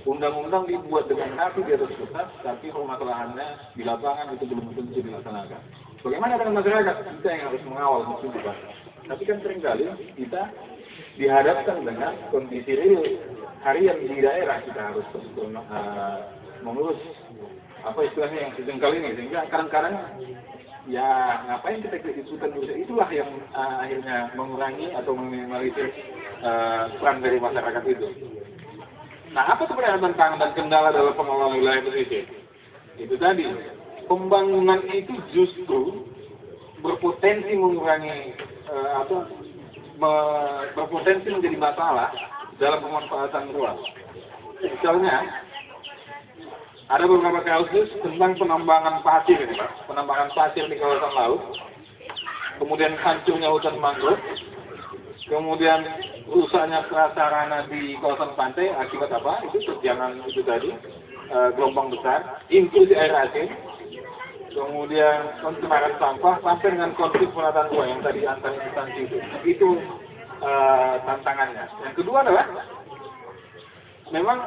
Undang-undang dibuat dengan kaki di atas kertas, tapi permasalahannya di lapangan itu belum tentu dilaksanakan. Bagaimana dengan masyarakat? Kita yang harus mengawal musuh Pak. Tapi kan seringkali kita dihadapkan dengan kondisi real harian di daerah, kita harus mengurus apa istilahnya yang sejengkal ini, sehingga kadang-kadang ya ngapain kita diskusikan itulah yang akhirnya mengurangi atau meminimalisir peran dari masyarakat itu. Nah, apa sebenarnya tantangan dan kendala dalam pengelolaan wilayah pesisir? Itu tadi, pembangunan itu justru berpotensi mengurangi berpotensi menjadi masalah dalam pemanfaatan ruang. Misalnya, ada beberapa kasus tentang penambangan pasir ini, Pak. Penambangan pasir di kawasan laut, kemudian hancurnya hutan mangrove, kemudian rusaknya prasarana di kawasan pantai akibat apa? Itu terjangan itu tadi, gelombang besar, intrusi air asin, kemudian pencemaran sampah, sampai dengan konflik penataan ruang yang tadi antar instansi itu. Itu tantangannya. Yang kedua adalah, memang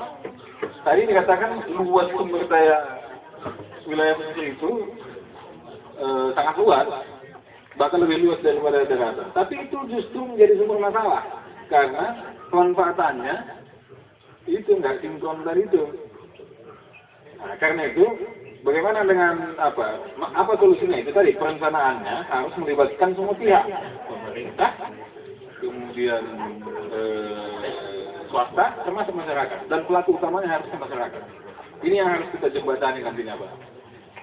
tadi dikatakan luas sumber daya wilayah pesisir itu sangat luas, bahkan lebih luas daripada daratan. Tapi itu justru menjadi sumber masalah, karena pemanfaatannya itu nggak sinkron dari itu. Nah, karena itu, bagaimana dengan apa solusinya? Itu tadi, perencanaannya harus melibatkan semua pihak, pemerintah, kemudian swasta, termasuk masyarakat, dan pelaku utamanya harusnya masyarakat. Ini yang harus kita jembatani nantinya, Pak.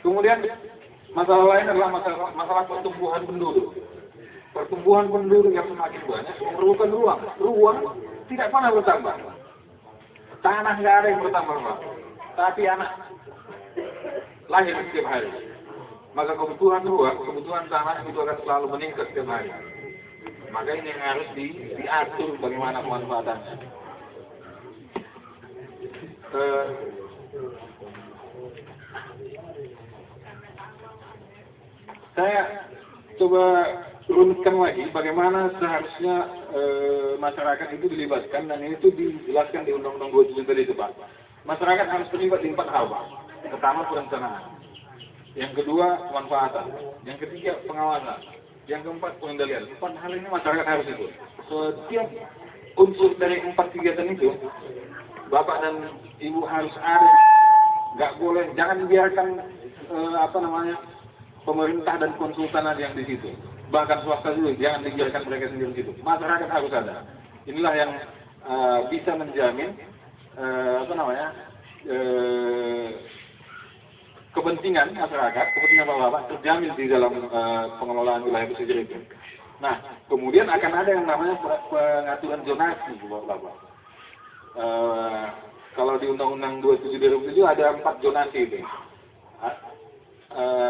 Kemudian masalah lain adalah masalah pertumbuhan penduduk. Pertumbuhan penduduk yang semakin banyak memerlukan ruang. Ruang tidak pernah bertambah. Tanah nggak ada yang bertambah, Pak. Tapi anak lahir setiap hari. Maka kebutuhan ruang, kebutuhan tanah itu akan selalu meningkat setiap hari. Maka ini yang harus diatur bagaimana pemanfaatannya. Saya coba runutkan lagi bagaimana seharusnya masyarakat itu dilibatkan, dan itu dijelaskan di Undang-Undang 27 tadi itu, Pak. Masyarakat harus terlibat di 4 hal, Pak. Pertama, perencanaan. Yang kedua, pemanfaatan. Yang ketiga, pengawasan. Yang keempat, pengendalian. 4 hal ini masyarakat harus ikut. Setiap unsur dari 4 kegiatan itu, Bapak dan Ibu harus ada. Nggak boleh, jangan biarkan pemerintah dan konsultan ada yang di situ. Bahkan swasta juga, jangan dibiarkan mereka sendiri di situ. Masyarakat harus ada. Inilah yang bisa menjamin kepentingan masyarakat, kepentingan Bapak terjamin di dalam pengelolaan wilayah pesisir itu. Nah, kemudian akan ada yang namanya pengaturan zonasi, Bapak. Kalau di Undang-Undang 27 ada 4 zonasi itu.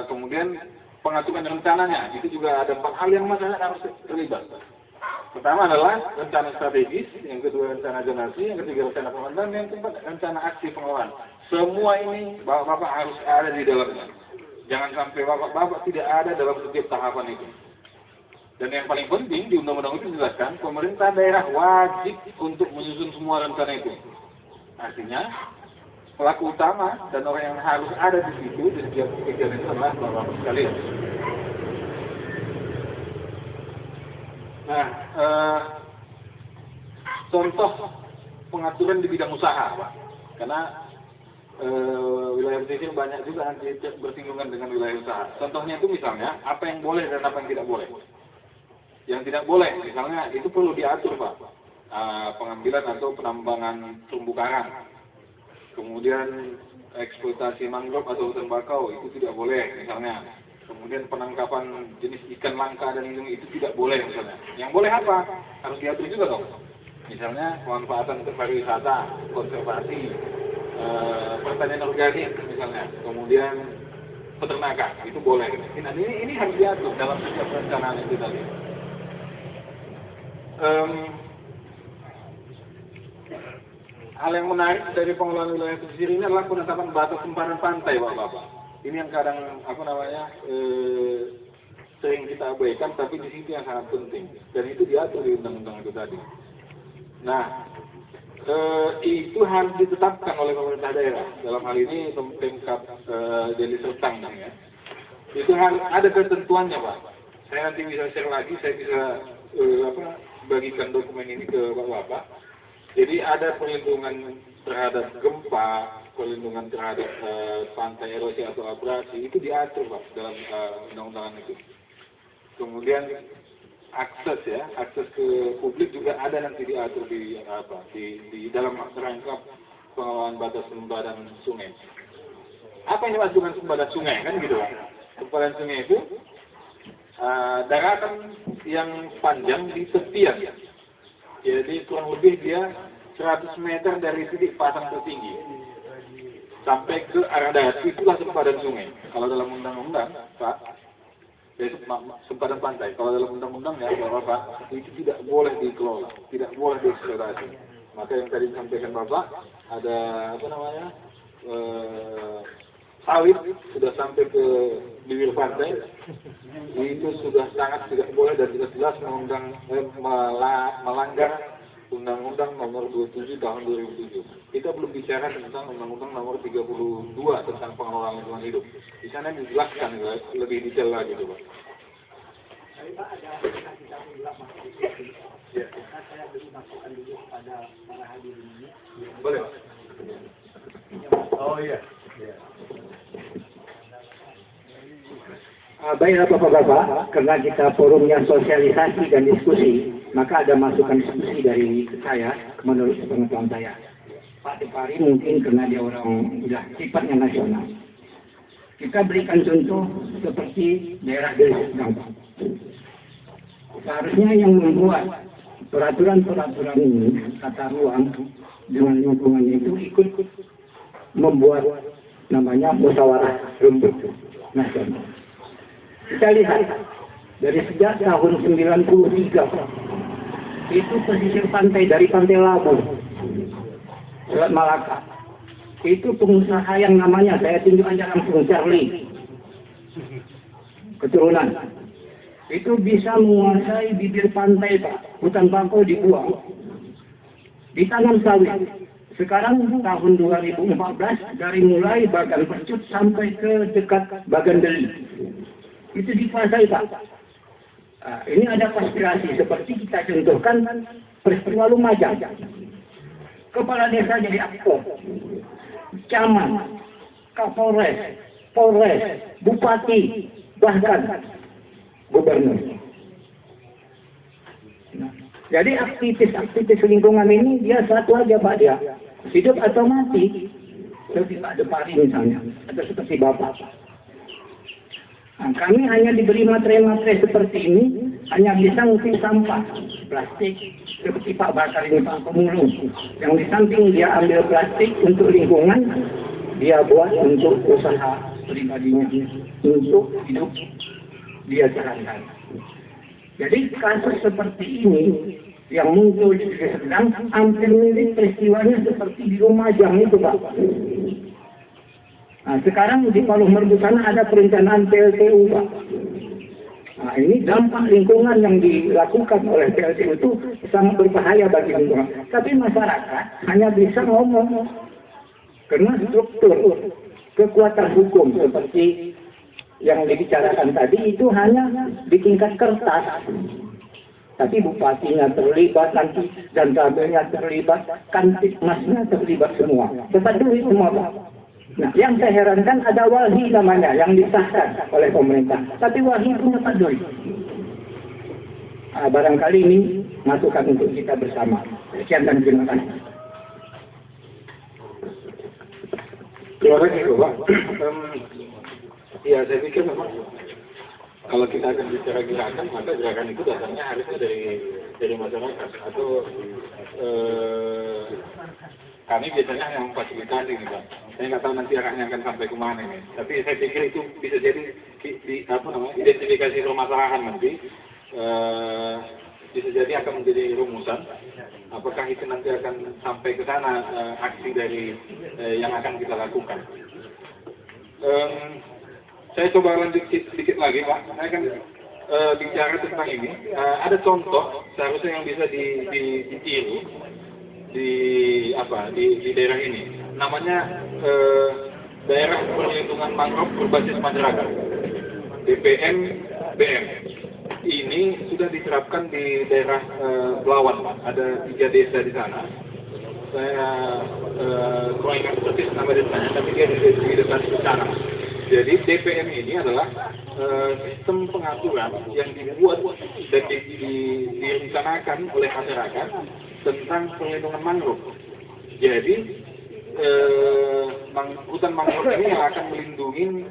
Kemudian pengaturan rencananya, itu juga ada 4 hal yang masyarakat harus terlibat. Pertama adalah rencana strategis, yang kedua rencana zonasi, yang ketiga rencana pengelolaan, yang keempat rencana aksi pengelolaan. Semua ini Bapak harus ada di dalamnya. Jangan sampai Bapak tidak ada dalam setiap tahapan itu. Dan yang paling penting di undang-undang itu dijelaskan, pemerintah daerah wajib untuk menyusun semua rencana itu. Artinya, pelaku utama dan orang yang harus ada di situ di setiap kegiatan itu adalah Bapak sekalian. Nah, contoh pengaturan di bidang usaha, Pak. Karena wilayah pesisir banyak juga nanti bersinggungan dengan wilayah usaha. Contohnya itu misalnya, apa yang boleh dan apa yang tidak boleh. Yang tidak boleh, misalnya itu perlu diatur, Pak. Pengambilan atau penambangan terumbu karang. Kemudian eksploitasi mangrove atau hutan bakau itu tidak boleh, misalnya. Kemudian penangkapan jenis ikan langka dan lindung itu tidak boleh, misalnya. Yang boleh apa? Harus diatur juga dong. Misalnya pemanfaatan untuk pariwisata, konservasi, pertanian organik, misalnya. Kemudian peternakan itu boleh. Nah, ini harus diatur dalam setiap perencanaan itu tadi. Hal yang menarik dari pengelolaan wilayah pesisir ini adalah penetapan batas sempadan pantai, Bapak. Ini yang kadang sering kita abaikan, tapi di situ yang sangat penting. Dan itu diatur di undang-undang itu tadi. Nah, itu harus ditetapkan oleh pemerintah daerah. Dalam hal ini Pemkab Deli Serdang ya. Itu harus ada ketentuannya, Pak. Saya nanti bisa share lagi, saya bisa bagikan dokumen ini ke Bapak. Jadi ada perlindungan terhadap gempa, perlindungan terhadap pantai erosi atau abrasi, itu diatur, Pak, dalam undang-undangan itu. Kemudian akses ke publik juga ada nanti diatur di dalam rangka pengelolaan batas sempadan sungai. Apa yang dimaksudkan sempadan sungai, kan gitu, Pak? Sempadan sungai itu daratan yang panjang di tepian. Jadi kurang lebih dia 100 meter dari titik pasang tertinggi sampai ke arah darat, itulah sempadan sungai. Kalau dalam undang-undang, Pak, sempadan pantai. Kalau dalam undang-undang ya, Bapak, itu tidak boleh dikelola, tidak boleh dieksploitasi. Maka yang tadi disampaikan Bapak, ada sawit sudah sampai ke bibir pantai, itu sudah sangat tidak boleh dan jelas melanggar Undang-Undang Nomor 27 Tahun 2007. Kita belum bicara tentang Undang-Undang Nomor 32 tentang pengelolaan lingkungan hidup. Di sana dijelaskan lebih detail lagi, Pak. Ya. Saya beri masukan dulu kepada para hadirin ini. Boleh. Oh iya. Baiklah Bapak-Bapak, karena kita forumnya sosialisasi dan diskusi, maka ada masukan diskusi dari saya menurut pengetahuan saya. Pak Depari mungkin karena dia orang sifatnya nasional. Kita berikan contoh seperti daerah Deli Serdang. Seharusnya yang membuat peraturan-peraturan ini, tata ruang dengan lingkungannya itu ikut membuat namanya musyawarah rembuk nasional. Kita lihat dari sejak tahun 93 itu pesisir pantai dari Pantai Labu, Selat Malaka, itu pengusaha yang namanya saya tunjuk aja langsung Charlie keturunan, itu bisa menguasai bibir pantai, Pak. Hutan bakau dibuang, ditanam sawit. Sekarang tahun 2014 dari mulai Bagan Percut sampai ke dekat Bagan Deli itu dikuasai, Pak. Ini ada konspirasi seperti kita contohkan peristiwa Lumajang. Kepala desa jadi aktor, camat, kapolres, polres, bupati, bahkan gubernur. Jadi aktivis lingkungan ini dia satu aja, Pak, dia hidup atau mati. Seperti Pak Depari misalnya, atau seperti Bapak. Kami hanya diberi materai-materai seperti ini, hanya bisa ngutip sampah, plastik, seperti Pak Bakar ini, Pak Pemulung. Yang di samping dia ambil plastik untuk lingkungan, dia buat untuk usaha pribadinya, untuk hidup dia jalankan. Jadi kasus seperti ini yang muncul di Deli Serdang hampir mirip peristiwanya seperti di Lumajang itu, Pak. Nah, sekarang di Paluh Merbu sana ada perencanaan PLTU, Pak. Nah, ini dampak lingkungan yang dilakukan oleh PLTU itu sangat berbahaya bagi lingkungan. Tapi masyarakat hanya bisa ngomong karena struktur kekuatan hukum seperti yang dibicarakan tadi itu hanya di tingkat kertas. Tapi bupatinya terlibat nanti dan kabelnya terlibat, kantikmasnya terlibat semua. Cepat duit semua, Pak. Nah, yang saya herankan ada walhi namanya yang disahkan oleh pemerintah. Tapi walhi punya Pak Doi. Barangkali ini masukan untuk kita bersama. Sekian dan terima kasih. Terima kasih, Pak. Ya, saya pikir memang kalau kita akan bicara gerakan, maka gerakan itu dasarnya harusnya dari masyarakat atau kami biasanya hanya memfasilitasi nih, Pak. Saya nggak tahu nanti arahnya akan sampai kemana ini. Tapi saya pikir itu bisa jadi identifikasi permasalahan nanti. Bisa jadi akan menjadi rumusan. Apakah itu nanti akan sampai ke sana aksi dari yang akan kita lakukan. Saya coba lanjut sedikit lagi, Pak. Saya akan bicara tentang ini. Ada contoh seharusnya yang bisa ditiru di daerah ini. Namanya Daerah Perlindungan Mangrove Berbasis Masyarakat, DPM BM. Ini sudah diterapkan di daerah Belawan, ada 3 desa di sana. Saya kurang ingat persis nama desanya, tapi dia di dekat sana. Jadi DPM ini adalah sistem pengaturan yang dibuat dan direncanakan oleh masyarakat tentang perlindungan mangrove. Jadi hutan mangrove ini yang akan melindungi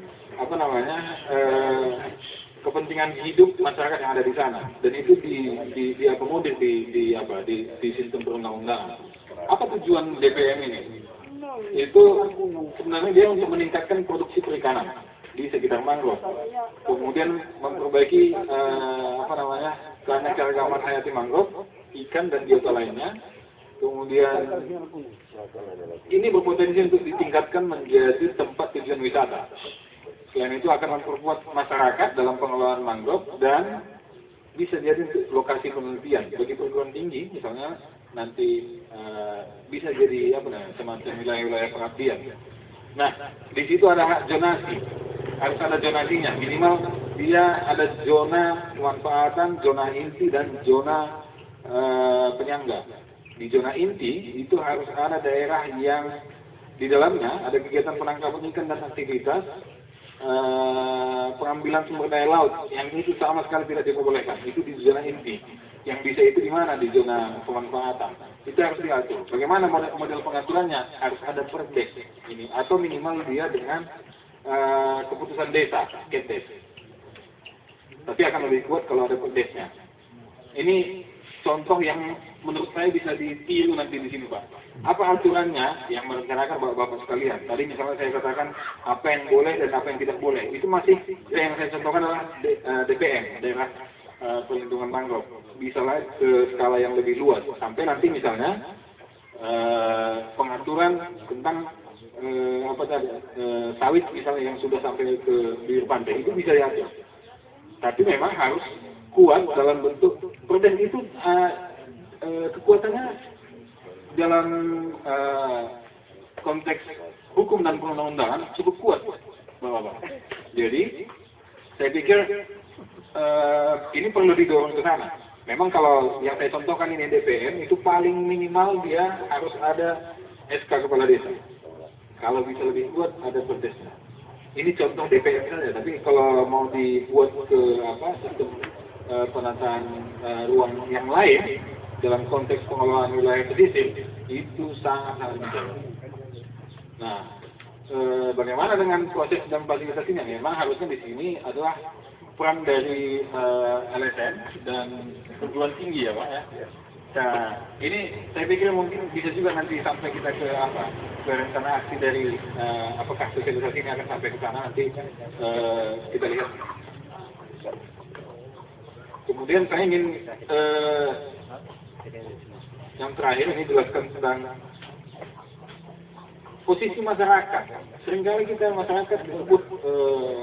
kepentingan hidup masyarakat yang ada di sana, dan itu diakomodir di sistem perundang-undangan. Apa tujuan DPM ini? Itu sebenarnya dia untuk meningkatkan produksi perikanan di sekitar mangrove, kemudian memperbaiki keanekaragaman hayati mangrove, ikan dan biota lainnya. Kemudian ini berpotensi untuk ditingkatkan menjadi tempat tujuan wisata. Selain itu akan memperkuat masyarakat dalam pengelolaan mangrove dan bisa jadi untuk lokasi penelitian bagi perguruan tinggi, misalnya nanti bisa jadi semacam wilayah-wilayah pengabdian. Nah, di situ ada hak zonasi, harus ada zonasinya, minimal dia ada zona pemanfaatan, zona inti dan zona penyangga. Di zona inti itu harus ada daerah yang di dalamnya ada kegiatan penangkapan ikan dan aktivitas pengambilan sumber daya laut yang itu sama sekali tidak diperbolehkan. Itu di zona inti. Yang bisa itu di mana? Di zona pemanfaatan. Itu harus diatur. Bagaimana model pengaturannya? Harus ada perdes ini atau minimal dia dengan keputusan desa, Ketdes. Tapi akan lebih kuat kalau ada perdesnya. Ini contoh yang menurut saya bisa ditiru nanti di sini, Pak. Apa aturannya yang merencanakan Bapak-Bapak sekalian? Tadi misalnya saya katakan apa yang boleh dan apa yang tidak boleh. Itu masih yang saya contohkan adalah DPM, Daerah Perlindungan Mangrove. Bisa lah ke skala yang lebih luas. Sampai nanti misalnya pengaturan tentang sawit misalnya yang sudah sampai ke bibir pantai itu bisa diatur. Tapi memang harus kuat dalam bentuk perdes itu kekuatannya dalam konteks hukum dan perundang-undangan cukup kuat, Bapak-Bapak. Jadi saya pikir ini perlu didorong ke sana. Memang kalau yang saya contohkan ini DPM itu paling minimal dia harus ada SK Kepala Desa. Kalau bisa lebih kuat ada perdesnya. Ini contoh DPM saja, tapi kalau mau dibuat ke sistem penataan ruang yang lain dalam konteks pengelolaan wilayah pesisir itu sangat penting. Nah, bagaimana dengan proses dan fasilitasinya? Memang harusnya di sini adalah peran dari LSM dan perguruan tinggi ya Pak ya. Nah, ini saya pikir mungkin bisa juga nanti sampai kita ke rencana aksi dari apakah sosialisasi ini akan sampai ke sana nanti kita lihat. Kemudian saya ingin yang terakhir ini jelaskan tentang posisi masyarakat. Seringkali kita masyarakat disebut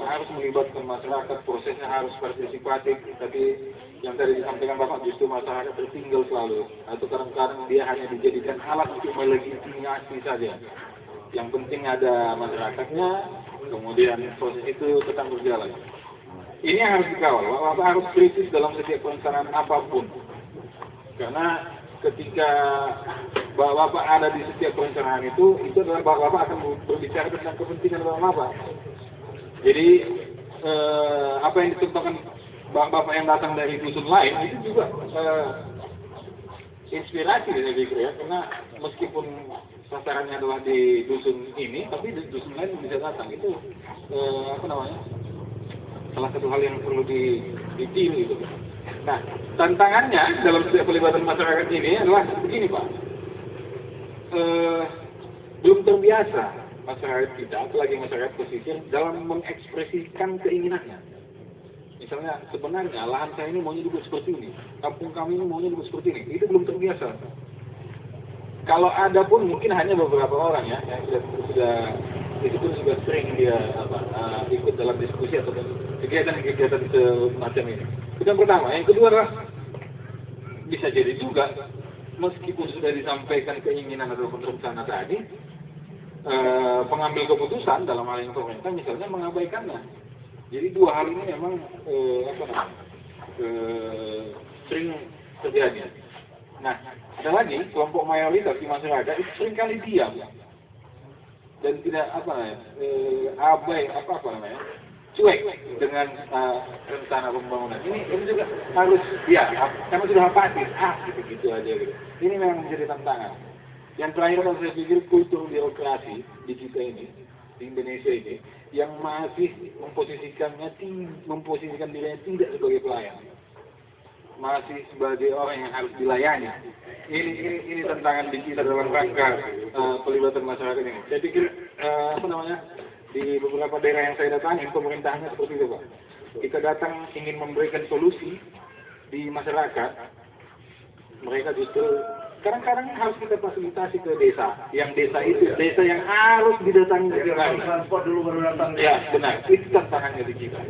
harus melibatkan masyarakat, prosesnya harus partisipatif, tapi yang tadi disampaikan Bapak justru masyarakat tertinggal selalu, atau kadang-kadang dia hanya dijadikan alat untuk melegitimasi saja. Yang penting ada masyarakatnya, kemudian proses itu tetap berjalan. Ini yang harus dikawal, Bapak harus kritis dalam setiap perencanaan apapun. Karena ketika Bapak ada di setiap perencanaan itu adalah Bapak akan berbicara tentang kepentingan Bapak. Jadi apa yang dicontohkan Bapak yang datang dari dusun lain itu juga inspirasi dari pikir ya, karena meskipun sasarannya adalah di dusun ini, tapi di dusun lain bisa datang. Itu salah satu hal yang perlu ditiru itu. Nah, tantangannya dalam setiap pelibatan masyarakat ini adalah begini Pak. Belum terbiasa masyarakat kita, apalagi masyarakat pesisir, dalam mengekspresikan keinginannya. Misalnya, sebenarnya lahan saya ini maunya dibuat seperti ini, kampung kami ini maunya dibuat seperti ini. Itu belum terbiasa. Kalau ada pun mungkin hanya beberapa orang ya, yang sudah itu pun juga sering dia ikut dalam diskusi atau kegiatan-kegiatan semacam ini. Itu yang pertama. Yang kedua adalah bisa jadi juga meskipun sudah disampaikan keinginan atau rencana tadi, pengambil keputusan dalam hal yang pemerintah misalnya mengabaikannya. Jadi dua hal ini memang sering terjadi. Nah, ada lagi kelompok mayoritas di masyarakat itu seringkali diam dan tidak cuek dengan rencana pembangunan. Ini juga harus karena sudah apatis, gitu aja gitu. Ini memang menjadi tantangan. Yang terakhir kalau saya pikir kultur birokrasi di kita ini, di Indonesia ini, yang masih memposisikan dirinya tidak sebagai pelayan, masih sebagai orang yang harus dilayani. Ini tantangan di kita dalam rangka pelibatan masyarakat ini. Saya pikir di beberapa daerah yang saya datangi, pemerintahnya seperti itu, Pak. Kita datang ingin memberikan solusi di masyarakat, mereka justru kadang-kadang harus kita fasilitasi ke desa. Yang desa yang harus didatangi transport dulu baru datang. Ya, benar. Itu tantangannya di kita.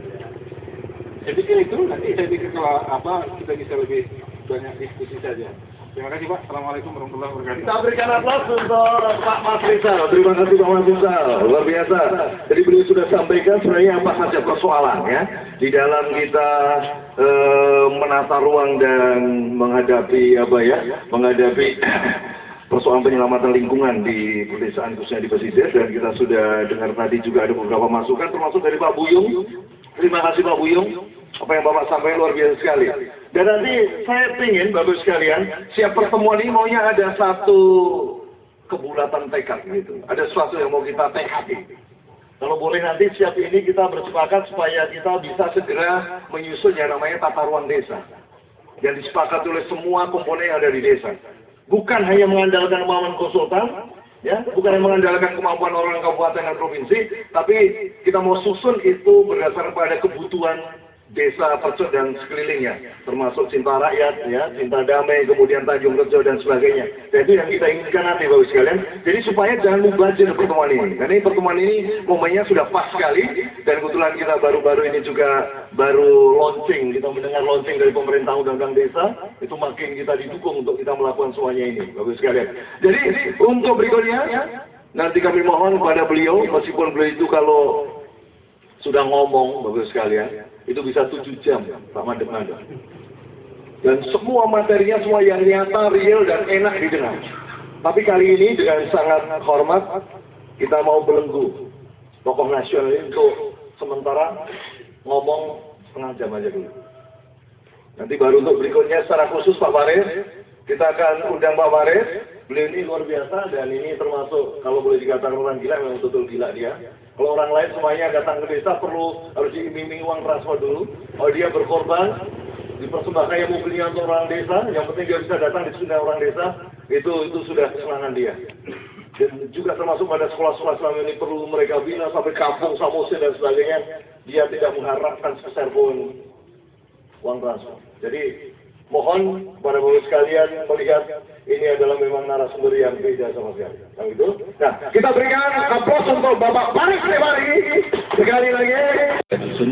Saya pikir itu, nanti saya pikir kalau kita bisa lebih banyak diskusi saja. Terima kasih Pak. Assalamualaikum warahmatullahi wabarakatuh. Kita berikan aplaus untuk Pak Mas Rizal. Terima kasih Pak Mas Rizal. Luar biasa. Jadi beliau sudah sampaikan sebenarnya apa saja persoalannya di dalam kita menata ruang dan menghadapi persoalan penyelamatan lingkungan di pedesaan khususnya di pesisir. Dan kita sudah dengar tadi juga ada beberapa masukan termasuk dari Pak Buyung. Terima kasih Pak Buyung. Apa yang Bapak sampaikan luar biasa sekali. Dan nanti saya ingin Bapak sekalian, siap pertemuan ini maunya ada satu kebulatan tekad gitu. Ada sesuatu yang mau kita tekadi. Kalau boleh nanti siap ini kita bersepakat supaya kita bisa segera menyusun yang namanya tata ruang desa. Yang disepakati oleh semua komponen yang ada di desa. Bukan hanya mengandalkan kemampuan konsultan, bukan hanya mengandalkan kemampuan orang kabupaten dan provinsi, tapi kita mau susun itu berdasarkan pada kebutuhan desa Percut dan sekelilingnya, termasuk cinta rakyat, cinta damai, kemudian Tanjung Rejo dan sebagainya. Dan itu yang kita inginkan nanti Bapak sekalian. Jadi supaya jangan mubazir pertemuan ini. Karena pertemuan ini momennya sudah pas sekali, dan kebetulan kita baru-baru ini juga baru launching, kita mendengar launching dari pemerintah undang-undang desa, itu makin kita didukung untuk kita melakukan semuanya ini, Bapak sekalian. Jadi untuk berikutnya, nanti kami mohon kepada beliau, meskipun beliau itu kalau sudah ngomong, Bapak sekalian, itu bisa 7 jam, Pak Mandek-Mandek. Dan semua materinya semua yang nyata, real, dan enak didengar. Tapi kali ini dengan sangat hormat, kita mau belenggu tokoh nasional ini untuk sementara ngomong setengah jam aja dulu. Nanti baru untuk berikutnya secara khusus Pak Faris, kita akan undang Pak Faris. Beliau ini luar biasa dan ini termasuk kalau boleh dikatakan orang gila, memang betul gila dia. Kalau orang lain semuanya datang ke desa harus diiming-iming uang transfer dulu. Kalau dia berkorban, dipersembahkan yang mobilnya untuk orang desa, yang penting dia bisa datang di sini orang desa, itu sudah kesenangan dia. Dan juga termasuk pada sekolah-sekolah selama ini perlu mereka bina sampai kampung, Samosir dan sebagainya, dia tidak mengharapkan sepeser pun uang transfer. Jadi mohon kepada Bapak sekalian melihat ini adalah memang narasumber yang beda sama sekali. Nah, kita berikan aplaus untuk Bapak Faris Lewari sekali lagi. Dusun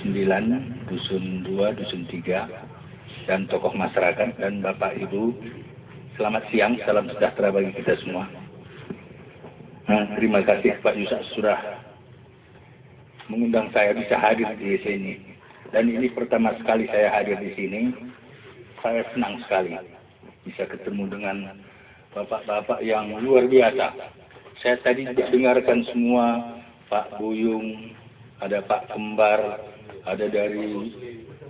9, Dusun 2, Dusun 3, dan tokoh masyarakat dan Bapak Ibu, selamat siang, salam sejahtera bagi kita semua. Terima kasih Pak Yusak sudah mengundang saya bisa hadir di sini. Dan ini pertama sekali saya hadir di sini. Saya senang sekali bisa ketemu dengan bapak-bapak yang luar biasa. Saya tadi dengarkan semua, Pak Buyung, ada Pak Kembar, ada dari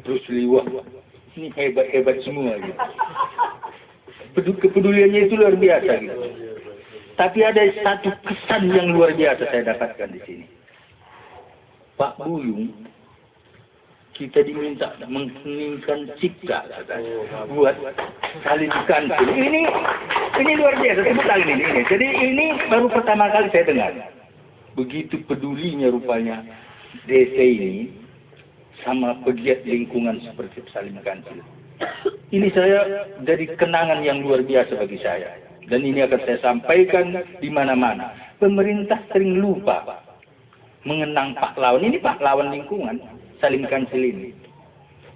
Rusliwah. Ini hebat-hebat semua gitu. Kepeduliannya itu luar biasa gitu. Tapi ada satu kesan yang luar biasa saya dapatkan di sini. Pak Buyung, kita diminta mengheningkan cipta buat salin kantin. Ini luar biasa. Tepuk tangan ini. Jadi ini baru pertama kali saya dengar. Begitu pedulinya rupanya desa ini sama pegiat lingkungan seperti salin kantin. Ini saya dari kenangan yang luar biasa bagi saya. Dan ini akan saya sampaikan di mana-mana. Pemerintah sering lupa mengenang pahlawan. Ini pahlawan lingkungan. Salin Kancil ini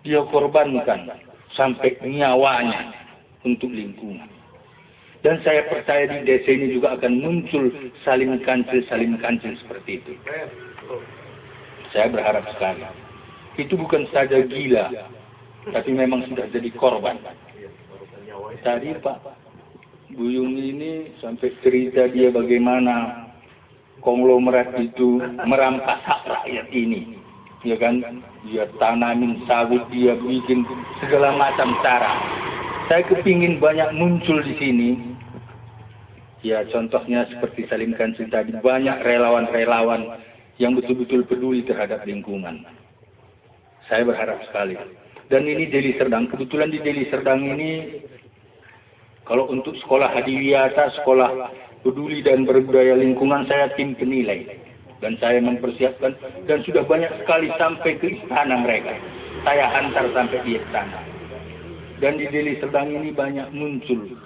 dia korbankan sampai nyawanya untuk lingkungan. Dan saya percaya di desa ini juga akan muncul saling kancil seperti itu. Saya berharap sekali. Itu bukan saja gila, tapi memang sudah jadi korban. Tadi Pak Buyung ini sampai cerita dia bagaimana konglomerat itu merampas hak rakyat ini. Ya kan, dia tanamin sawit, dia bikin segala macam cara. Saya kepingin banyak muncul di sini. Ya contohnya seperti Salim Kancil tadi, banyak relawan-relawan yang betul-betul peduli terhadap lingkungan. Saya berharap sekali. Dan ini Deli Serdang, kebetulan di Deli Serdang ini, kalau untuk sekolah Hadiwiyata, sekolah peduli dan berbudaya lingkungan, saya tim penilai. Dan saya mempersiapkan, dan sudah banyak sekali sampai ke istana mereka. Saya hantar sampai di istana. Dan di Deli Serdang ini banyak muncul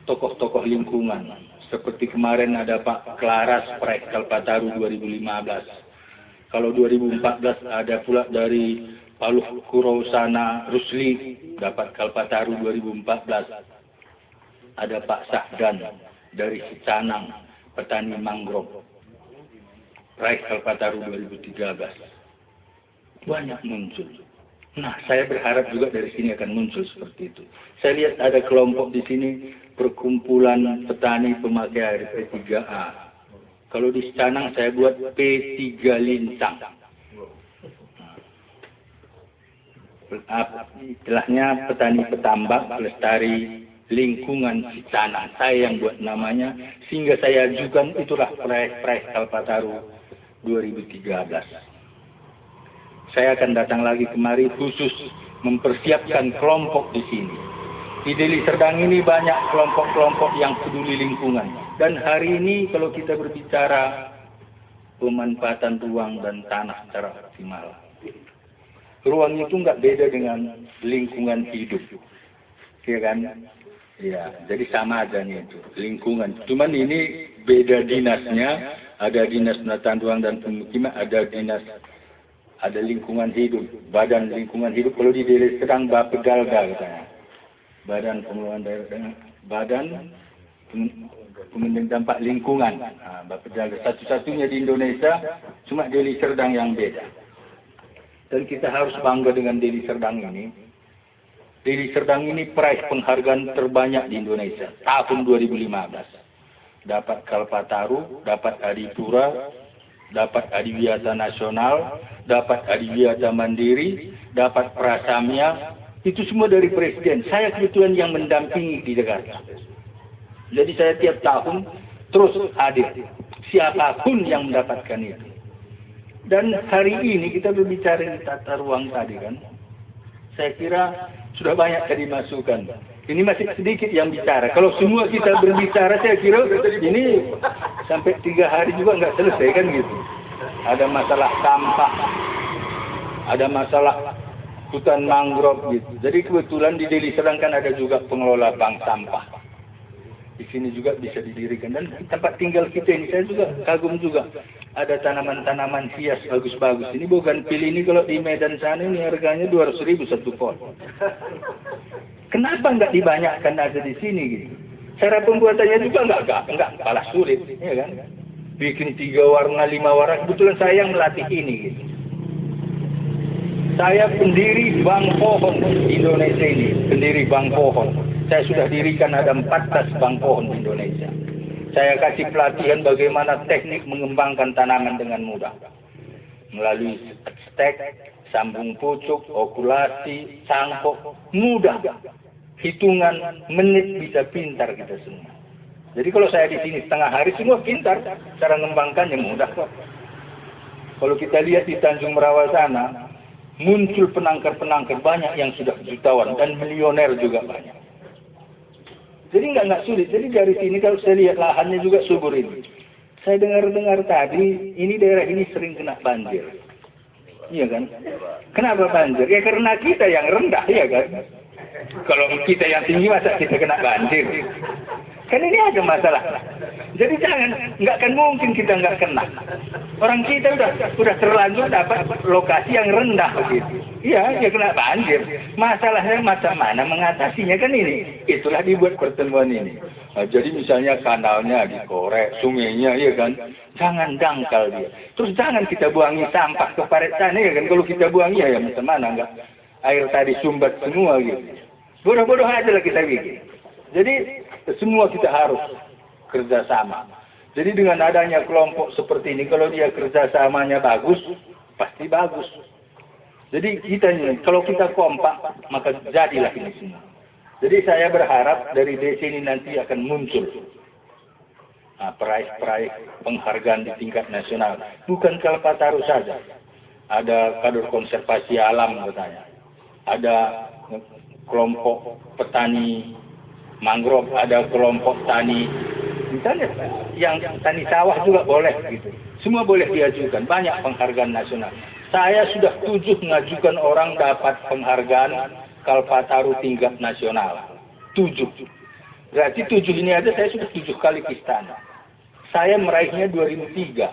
tokoh-tokoh lingkungan. Seperti kemarin ada Pak Klaras Praek Kalpataru 2015. Kalau 2014 ada pula dari Paluh Kurosana Rusli dapat Kalpataru 2014. Ada Pak Sahdan dari Sicanang, petani mangrove. Praek Kalpataru 2013. Banyak muncul. Nah, saya berharap juga dari sini akan muncul seperti itu. Saya lihat ada kelompok di sini, perkumpulan petani pemakai air P3A. Kalau di Sicanang saya buat P3 Lincang. Istilahnya petani petambak pelestari lingkungan Sicanang. Saya yang buat namanya, sehingga saya ajukan itulah Praek Kalpataru 2013. Saya akan datang lagi kemari khusus mempersiapkan kelompok di sini. Di Deli Serdang ini banyak kelompok-kelompok yang peduli lingkungan. Dan hari ini kalau kita berbicara pemanfaatan ruang dan tanah secara optimal. Ruang itu nggak beda dengan lingkungan hidup. Ya kan? Ya, jadi sama aja nih itu, lingkungan. Cuman ini beda dinasnya. Ada dinas penataan ruang dan pemukiman, ada lingkungan hidup, badan lingkungan hidup. Kalau di Deli Serdang Bapedalga katanya, badan pengelolaan daerah, badan pengendalian dampak lingkungan. Bapedalga satu-satunya di Indonesia, cuma Deli Serdang yang beda. Dan kita harus bangga dengan Deli Serdang ini. Deli Serdang ini peraih penghargaan terbanyak di Indonesia tahun 2015. Dapat Kalpataru, dapat Adipura, dapat Adiwiyata Nasional, dapat Adiwiyata Mandiri, dapat Prasamya. Itu semua dari Presiden. Saya kebetulan yang mendampingi di Jakarta. Jadi saya tiap tahun terus hadir. Siapapun yang mendapatkan itu. Dan hari ini kita berbicara di tata ruang tadi kan. Saya kira sudah banyak tadi masukan. Ini masih sedikit yang bicara. Kalau semua kita berbicara, saya kira ini sampai 3 hari juga nggak selesai kan gitu. Ada masalah sampah, ada masalah hutan mangrove gitu. Jadi kebetulan di Deli Serdang kan ada juga pengelola bank sampah. Di sini juga bisa didirikan. Dan tempat tinggal kita ini saya juga kagum juga. Ada tanaman-tanaman hias bagus-bagus. Ini bukan pilih ini kalau di Medan sana ini harganya 200.000 satu pot. Kenapa nggak dibanyakkan aja di sini gitu? Cara pembuatannya juga nggak kalah sulit, ya kan? Bikin 3 warna, 5 warna. Kebetulan saya yang melatih ini gitu. Saya pendiri Bank Pohon di Indonesia ini, pendiri Bank Pohon. Saya sudah dirikan ada 14 bank pohon di Indonesia. Saya kasih pelatihan bagaimana teknik mengembangkan tanaman dengan mudah. Melalui stek, sambung pucuk, okulasi, cangkok, mudah. Hitungan menit bisa pintar kita semua. Jadi kalau saya di sini setengah hari semua pintar, cara mengembangkannya mudah kok. Kalau kita lihat di Tanjung Merawah sana, muncul penangkar-penangkar banyak yang sudah jutawan dan milioner juga banyak. Jadi nggak sulit. Jadi dari sini kalau saya lihat lahannya juga subur ini. Saya dengar tadi, ini daerah ini sering kena banjir. Iya kan? Kenapa banjir? Ya karena kita yang rendah, ya kan? Kalau kita yang tinggi masa kita kena banjir? Kan ini ada masalah. Jadi jangan, nggak akan mungkin kita nggak kena. Orang kita udah terlanjur dapat lokasi yang rendah begitu. Iya, ya kena banjir. Masalahnya macam mana mengatasinya kan ini. Itulah dibuat pertemuan ini. Nah, jadi misalnya kanalnya dikorek, sungainya, ya kan. Jangan dangkal dia. Terus jangan kita buangi sampah ke parit sana, ya kan. Kalau kita buangi ya macam mana nggak. Air tadi sumbat semua gitu. Bodoh-bodoh aja lah kita bikin. Jadi semua kita harus kerjasama. Jadi dengan adanya kelompok seperti ini, kalau dia kerjasamanya bagus, pasti bagus. Jadi kita ini, kalau kita kompak, maka jadilah ini semua. Jadi saya berharap dari desa ini nanti akan muncul peraih penghargaan di tingkat nasional. Bukan Kalpataru saja. Ada kader konservasi alam katanya. Ada kelompok petani mangrove, ada kelompok tani, misalnya yang tani sawah juga boleh gitu. Semua boleh diajukan, banyak penghargaan nasional. Saya sudah 7 mengajukan orang dapat penghargaan Kalpataru tingkat nasional. 7. Berarti 7 ini aja saya sudah 7 kali ke istana. Saya meraihnya 2003.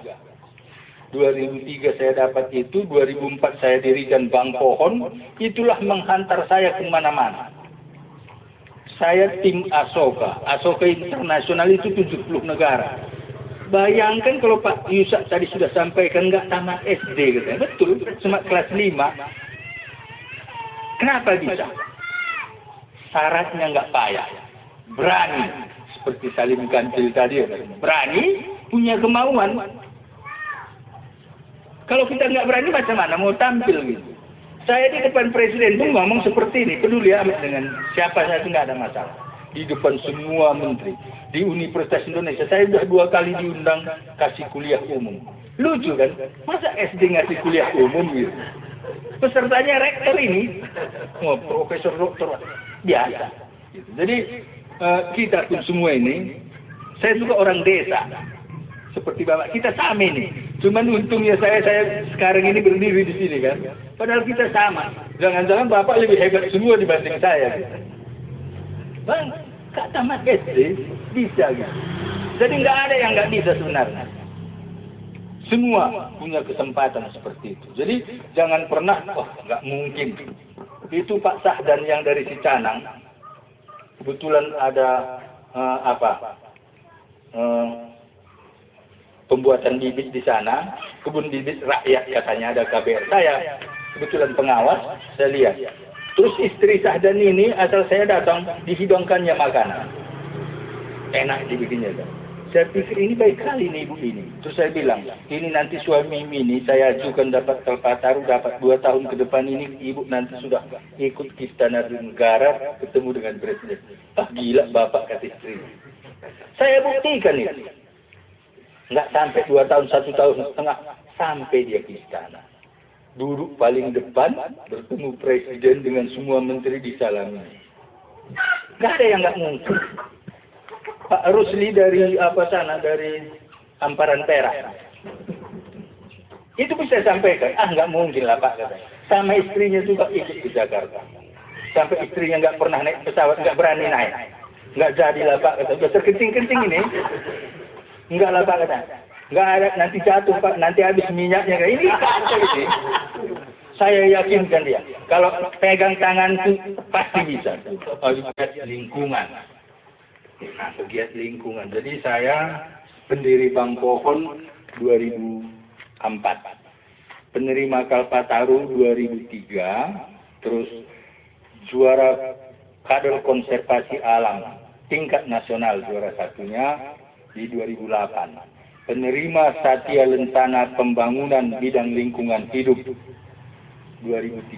2003 saya dapat itu, 2004 saya dirikan Bank Pohon, itulah menghantar saya kemana-mana. Saya tim Asoka. Asoka internasional itu 70 negara. Bayangkan kalau Pak Yusak tadi sudah sampaikan nggak tamat SD katanya. Betul, cuma kelas 5. Kenapa bisa? Syaratnya nggak payah. Berani. Seperti Salim Kancil tadi. Berani, punya kemauan. Kalau kita nggak berani macam mana mau tampil gitu. Saya di depan presiden pun ngomong seperti ini, peduli amat dengan siapa saja nggak ada masalah. Di depan semua menteri, di Universitas Indonesia, saya sudah 2 kali diundang kasih kuliah umum. Lucu kan? Masa SD ngasih kuliah umum gitu? Pesertanya rektor ini, profesor doktor, biasa. Gitu. Jadi kita pun semua ini, saya juga orang desa. Seperti Bapak, kita sama ini. Cuman untungnya saya sekarang ini berdiri di sini kan. Padahal kita sama. Jangan-jangan Bapak lebih hebat semua dibanding saya. Gitu. Bang, Kak tamat SD bisa gitu. Jadi nggak ada yang nggak bisa sebenarnya. Semua punya kesempatan seperti itu. Jadi jangan pernah, nggak mungkin. Itu Pak Sahdan yang dari Cicanang. Kebetulan ada pembuatan bibit di sana, kebun bibit rakyat katanya ada KBR. Saya kebetulan pengawas, saya lihat. Terus istri Sahdan ini asal saya datang dihidangkannya makanan. Enak dibikinnya kan. Saya pikir ini baik kali nih ibu ini. Terus saya bilang, ini nanti suami ini saya ajukan dapat Kalpataru, dapat 2 tahun ke depan ini ibu nanti sudah ikut ke Istana Negara ketemu dengan presiden. Gila Bapak kata istri. Saya buktikan ini. Nggak sampai 2 tahun, 1 tahun setengah, sampai dia ke istana. Duduk paling depan, bertemu presiden dengan semua menteri disalami. Nggak ada yang nggak mungkin. Pak Rusli dari dari Hamparan Perak. Itu bisa sampaikan, nggak mungkin lah Pak katanya. Sama istrinya juga ikut ke Jakarta. Sampai istrinya nggak pernah naik pesawat, nggak berani naik. Nggak jadilah Pak katanya. Udah terkencing-kencing ini. Enggak lah Pak kata. Enggak ada, nanti jatuh Pak, nanti habis minyaknya kayak ini. Saya yakinkan dia. Kalau pegang tanganku pasti bisa. Pegiat lingkungan. Nah, pegiat lingkungan. Jadi saya pendiri Bank Pohon 2004. Penerima Kalpataru 2003. Terus juara kader konservasi alam tingkat nasional juara satunya di 2008. Penerima Satya Lentana Pembangunan Bidang Lingkungan Hidup 2013.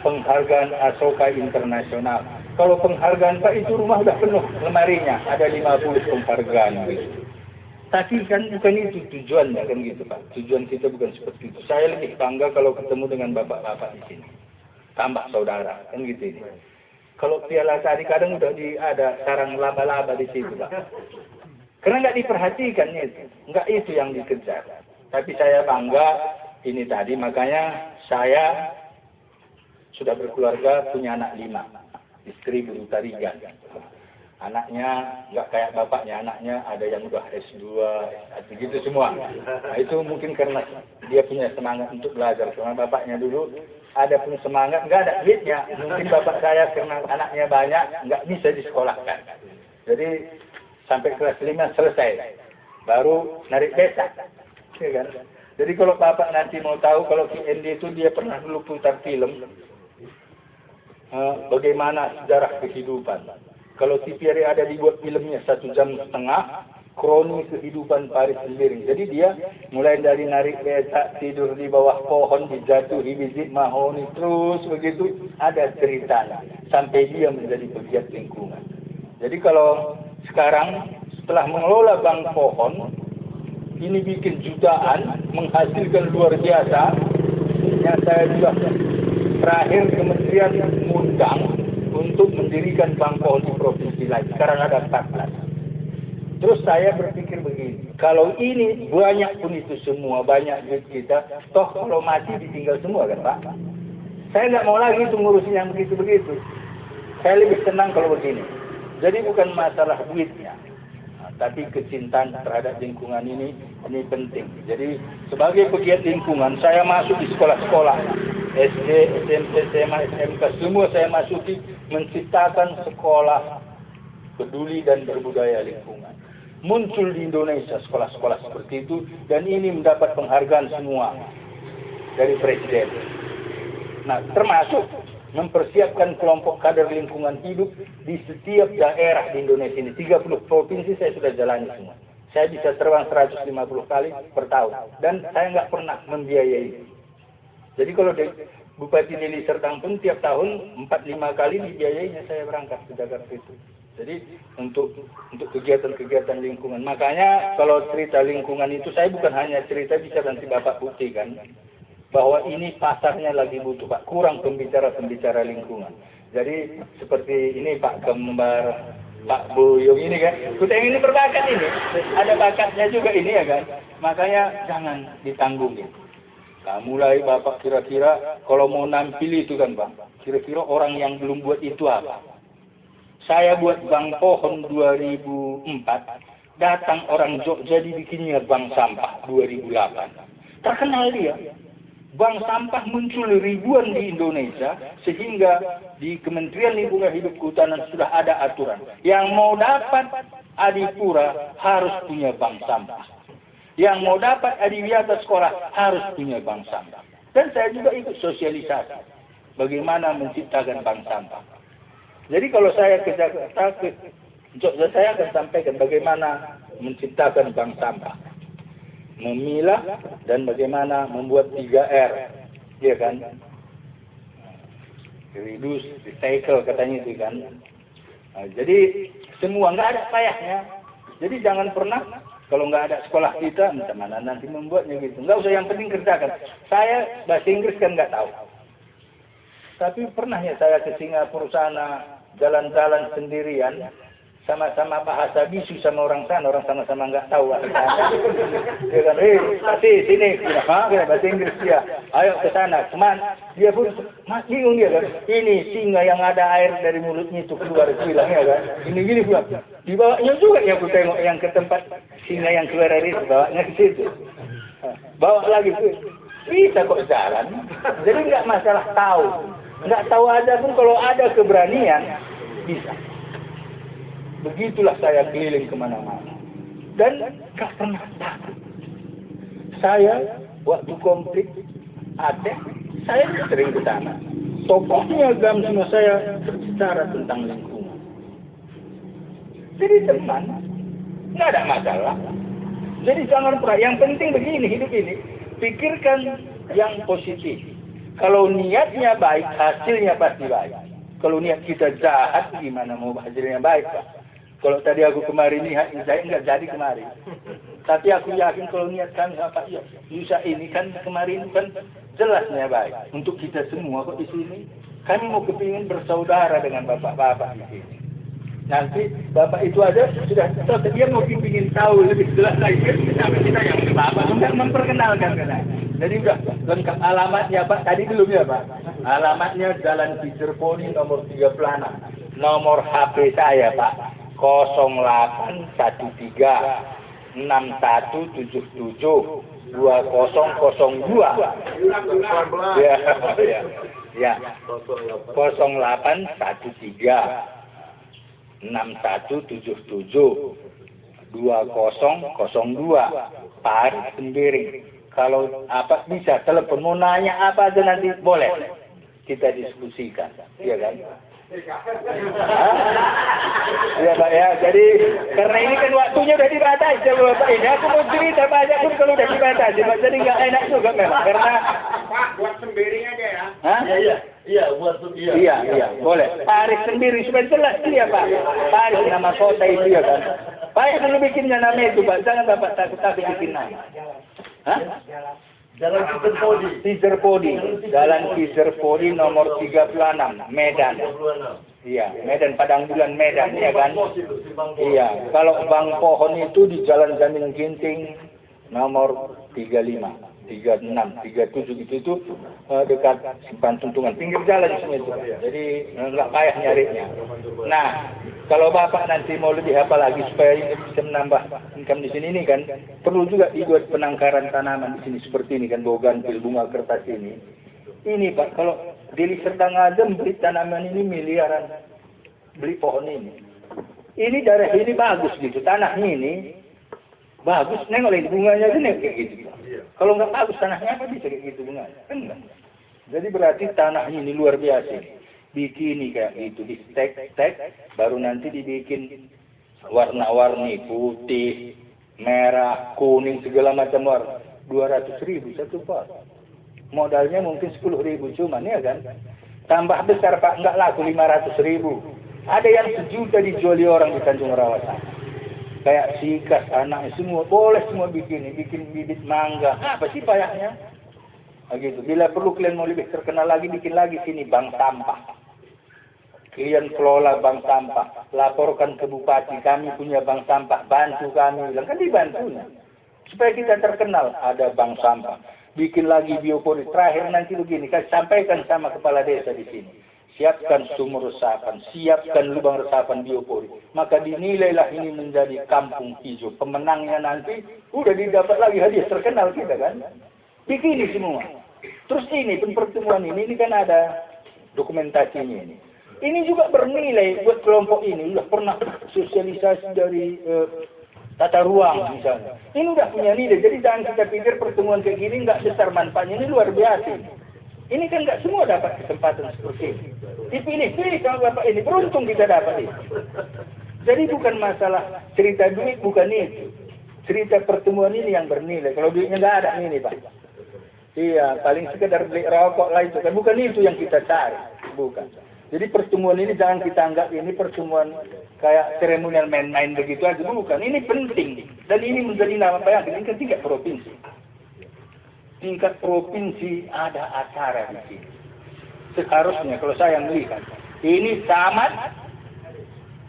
Penghargaan Asoka Internasional. Kalau penghargaan Pak itu rumah udah penuh lemarinya, ada 50 penghargaan gitu. Tapi kan bukan itu tujuannya kan gitu Pak. Tujuan kita bukan seperti itu. Saya lebih bangga kalau ketemu dengan bapak-bapak di sini. Tambah saudara kan gitu ini. Kalau piala tadi kadang udah ada sarang laba-laba di situ, Pak. Karena nggak diperhatikan itu. Nggak itu yang dikejar. Tapi saya bangga ini tadi, makanya saya sudah berkeluarga, punya anak 5. Istri berutarigan. Anaknya nggak kayak bapaknya, anaknya ada yang udah S2, S1 gitu semua. Nah, itu mungkin karena dia punya semangat untuk belajar. Karena bapaknya dulu ada pun semangat, nggak ada duitnya. Mungkin bapak saya karena anaknya banyak, nggak bisa disekolahkan. Jadi sampai kelas 5 selesai, baru narik becak. Ya kan? Jadi kalau bapak nanti mau tahu, kalau PND itu dia pernah dulu putar film, bagaimana sejarah kehidupan. Kalau TVRI ada dibuat filmnya 1,5 jam, kroni kehidupan Paris sendiri. Jadi dia mulai dari narik becak, tidur di bawah pohon, dijatuhi biji mahoni, terus begitu ada ceritanya. Sampai dia menjadi pegiat lingkungan. Jadi kalau sekarang setelah mengelola bank pohon, ini bikin jutaan, menghasilkan luar biasa. Yang saya juga terakhir kementerian mengundang untuk mendirikan bank pohon di provinsi lain. Sekarang ada 14. Terus saya berpikir begini, kalau ini banyak pun itu semua, banyak duit kita, toh kalau mati ditinggal semua kan Pak? Saya nggak mau lagi itu ngurusin yang begitu-begitu. Saya lebih senang kalau begini. Jadi bukan masalah duitnya, tapi kecintaan terhadap lingkungan ini penting. Jadi sebagai pegiat lingkungan, saya masuk di sekolah-sekolah, SD, SMP, SMA, SMK, semua saya masuki menciptakan sekolah peduli dan berbudaya lingkungan. Muncul di Indonesia sekolah-sekolah seperti itu, dan ini mendapat penghargaan semua dari Presiden. Nah, termasuk mempersiapkan kelompok kader lingkungan hidup di setiap daerah di Indonesia ini. 30 provinsi saya sudah jalani semua. Saya bisa terbang 150 kali per tahun. Dan saya nggak pernah membiayai. Jadi kalau Bupati Deli Serdang pun tiap tahun 4-5 kali dibiayainya saya berangkat ke Jakarta itu. Jadi untuk kegiatan-kegiatan lingkungan. Makanya kalau cerita lingkungan itu saya bukan hanya cerita, bisa nanti Bapak buktikan bahwa ini pasarnya lagi butuh Pak, kurang pembicara-pembicara lingkungan. Jadi seperti ini Pak Kembar, Pak Buyung ini kan, kita yang ini berbakat ini, ada bakatnya juga ini ya kan. Makanya jangan ditanggungin. Nah, mulai Bapak kira-kira kalau mau nampil itu kan Pak, kira-kira orang yang belum buat itu apa? Saya buat bank pohon 2004, datang orang Jogja dibikinnya bank sampah 2008. Terkenal dia. Bank sampah muncul ribuan di Indonesia, sehingga di Kementerian Lingkungan Hidup Kehutanan sudah ada aturan. Yang mau dapat adipura harus punya bank sampah. Yang mau dapat adiwiyata sekolah harus punya bank sampah. Dan saya juga ikut sosialisasi bagaimana menciptakan bank sampah. Jadi kalau saya ke Jakarta, saya akan sampaikan bagaimana menciptakan bank sampah, memilah, dan bagaimana membuat 3R, ya kan? Reduce, recycle katanya itu kan. Nah, jadi semua nggak ada payahnya. Jadi jangan pernah kalau nggak ada sekolah kita, macam mana nanti membuatnya gitu. Nggak usah, yang penting kerjakan. Saya bahasa Inggris kan nggak tahu. Tapi pernah ya saya ke Singapura sana, jalan-jalan sendirian, sama-sama bahasa bisu sama orang sana sama nggak tahu. Dia kan, sini, bahasa Inggris dia, ayo ke sana, cuman dia pun bingung dia kan, ini singa yang ada air dari mulutnya itu keluar, itu bilang ya kan, ini gini pula, dibawanya juga ya aku tengok yang ke tempat singa yang keluar dari itu, bawanya ke situ, bawa lagi tuh, bisa kok jalan, jadi nggak masalah tahu. Nggak tahu aja pun kalau ada keberanian, bisa. Begitulah saya keliling kemana-mana. Dan nggak pernah takut. Saya, waktu konflik Aceh, saya sering ke sana. Tokohnya agama sama saya berbicara tentang lingkungan. Jadi teman, nggak ada masalah. Jadi jangan pernah, yang penting begini, hidup ini, pikirkan yang positif. Kalau niatnya baik, hasilnya pasti baik. Kalau niat kita jahat, gimana mau hasilnya baik, Pak? Kalau tadi aku kemarin niat, saya nggak jadi kemarin. Tapi aku yakin kalau niat kami, Pak Yusa ini kan kemarin kan jelasnya baik. Untuk kita semua kok di sini, kami mau kepingin bersaudara dengan bapak-bapak di sini. Nanti bapak itu aja sudah dia mau kepingin tahu lebih jelas lagi sama kita yang bapak enggak memperkenalkan kan. Jadi udah lengkap alamatnya Pak, tadi belum ya Pak. Alamatnya Jalan Cicerponi nomor 36. Nomor HP saya Pak 0813 6177 2002. Ya, ya. 0813 6177 2002. Pak Haris sendiri. Kalau apa bisa telepon mau nanya apa aja nanti boleh kita diskusikan, iya kan? Iya Pak ya, jadi karena ini kan waktunya udah dibatasi Bapak ini. Aku mau cerita banyak pun kalau udah dibatasi, Pak. Jadi nggak enak juga memang karena Pak buat sembering aja ya. Hah? Iya, buat iya. Iya, boleh. Pak Haris sendiri supaya jelas dia Pak. Pak Haris nama kota itu ya kan. Pak yang dulu bikinnya nama itu Pak, jangan Bapak takut-takut bikin nama. Hah? Jalan Cicerpodi, Jalan Cicerpodi nomor 36, Medan. Iya, Medan Padang Bulan Medan ya kan. Iya, kalau Bang Pohon itu di Jalan Jamin Ginting nomor 35. 36, 37 itu dekat Simpang Tuntungan, pinggir jalan semua itu. Jadi nggak payah nyarinya. Nah, kalau Bapak nanti mau lebih apa lagi supaya ini bisa menambah income di sini ini kan, perlu juga dibuat penangkaran tanaman di sini seperti ini kan, bougainville bunga kertas ini. Ini Pak, kalau di Serdang Adem beli tanaman ini miliaran, beli pohon ini. Ini daerah ini bagus gitu, tanahnya ini bagus, nengok lagi bunganya aja kayak gitu. Kalau nggak bagus tanahnya apa bisa kayak gitu bunganya? Kan enggak. Jadi berarti tanahnya ini luar biasa. Bikin kayak gitu, di stek, baru nanti dibikin warna-warni putih, merah, kuning segala macam warna. 200.000 satu pot. Modalnya mungkin 10.000 cuman ya kan. Tambah besar Pak, nggak laku 500.000. Ada yang 1 juta dijuali orang di Tanjung Rawas. Kayak sikas anaknya semua boleh semua bikin bibit mangga. Apa sih payahnya? Begitu. Bila perlu kalian mau lebih terkenal lagi, bikin lagi sini bank sampah. Kalian kelola bank sampah, laporkan ke bupati kami punya bank sampah, bantu kami. Bilang kan dibantunya. Supaya kita terkenal ada bank sampah. Bikin lagi biopori. Terakhir nanti begini, sampaikan sama kepala desa di sini. Siapkan sumur resapan, siapkan lubang resapan biopori. Maka dinilailah ini menjadi kampung hijau. Pemenangnya nanti udah didapat lagi hadiah terkenal kita kan. Bikin ini semua. Terus ini pertemuan ini kan ada dokumentasinya ini. Ini juga bernilai buat kelompok ini. Udah pernah sosialisasi dari tata ruang misalnya. Ini udah punya nilai. Jadi jangan kita pikir pertemuan kayak gini nggak besar manfaatnya. Ini luar biasa. Ini kan nggak semua dapat kesempatan seperti ini. Dipilih kalau Bapak ini beruntung kita dapat ini. Jadi bukan masalah cerita duit, bukan itu. Cerita pertemuan ini yang bernilai. Kalau duitnya nggak ada ini Pak. Iya, paling sekedar beli rokok lah itu kan. Bukan itu yang kita cari, bukan. Jadi pertemuan ini jangan kita anggap ini pertemuan kayak seremonial main-main begitu aja, bukan. Ini penting dan ini menjadi nama baik. Ini kan tingkat provinsi. Tingkat provinsi ada acara di sini. Seharusnya kalau saya melihat ini camat,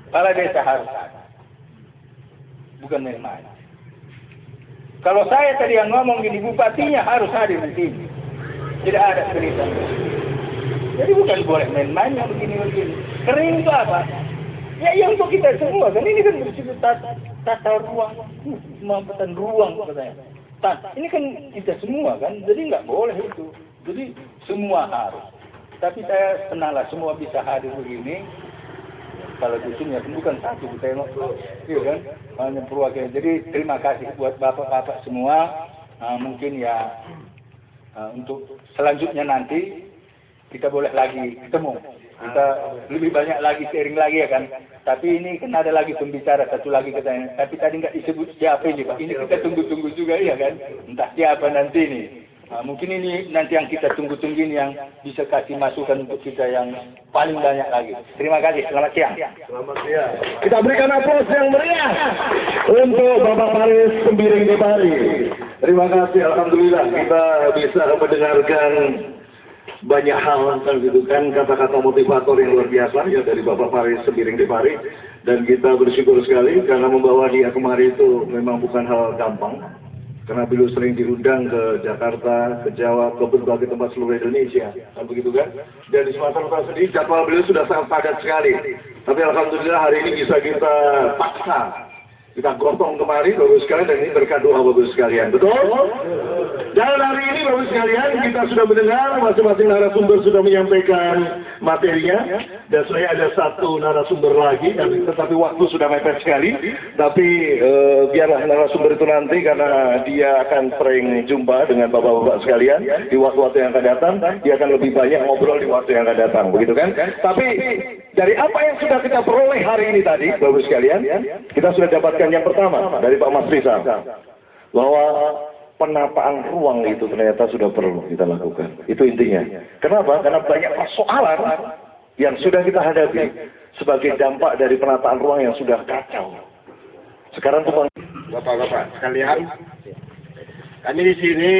kepala desa harus ada, bukan main-main. Kalau saya tadi yang ngomong gini, bupatinya harus hadir di sini. Tidak ada cerita. Jadi bukan boleh main-main yang begini-begini. Karena ini untuk apa? Ya untuk kita semua kan ini kan bersifat tata ruang, pemanfaatan ruang katanya. Ini kan kita semua kan, jadi nggak boleh itu. Jadi semua harus. Tapi saya senanglah semua bisa hadir begini. Kalau dusunnya bukan satu, kita tengok, iya kan, hanya perwakilan. Jadi terima kasih buat bapak-bapak semua. Mungkin ya untuk selanjutnya nanti kita boleh lagi ketemu. Kita lebih banyak lagi sharing lagi ya kan. Tapi ini kan ada lagi pembicara satu lagi katanya. Tapi tadi nggak disebut siapa ini Pak. Ini kita tunggu-tunggu juga ya kan. Entah siapa nanti nih. Mungkin ini nanti yang kita tunggu-tunggu ini yang bisa kasih masukan untuk kita yang paling banyak lagi. Terima kasih. Selamat siang. Selamat siang. Kita berikan aplaus yang meriah untuk Bapak Haris Sembiring Depari. Terima kasih. Alhamdulillah kita bisa mendengarkan banyak hal tentang gitu kan, kata-kata motivator yang luar biasa ya dari Bapak Haris Sembiring Depari, dan kita bersyukur sekali karena membawa dia kemari itu memang bukan hal gampang karena beliau sering diundang ke Jakarta, ke Jawa, ke berbagai tempat seluruh Indonesia, begitu kan, dan di Sumatera Utara sendiri jadwal beliau sudah sangat padat sekali. Tapi alhamdulillah hari ini bisa kita paksa, kita gotong kemari Bapak sekalian, dan ini berkat doa Bapak sekalian. Betul? Dan hari ini Bapak sekalian kita sudah mendengar masing-masing narasumber sudah menyampaikan materinya, dan saya ada satu narasumber lagi, tetapi waktu sudah mepet sekali. Tapi biarlah narasumber itu nanti, karena dia akan sering jumpa dengan bapak-bapak sekalian di waktu-waktu yang akan datang. Dia akan lebih banyak ngobrol di waktu yang akan datang, begitu kan? Tapi dari apa yang sudah kita peroleh hari ini tadi, Bapak sekalian, kita sudah dapatkan yang pertama dari Pak Mas Rizal, bahwa penataan ruang itu ternyata sudah perlu kita lakukan. Itu intinya. Kenapa? Karena banyak persoalan yang sudah kita hadapi sebagai dampak dari penataan ruang yang sudah kacau. Sekarang tuh Bapak-bapak sekalian, kami di sini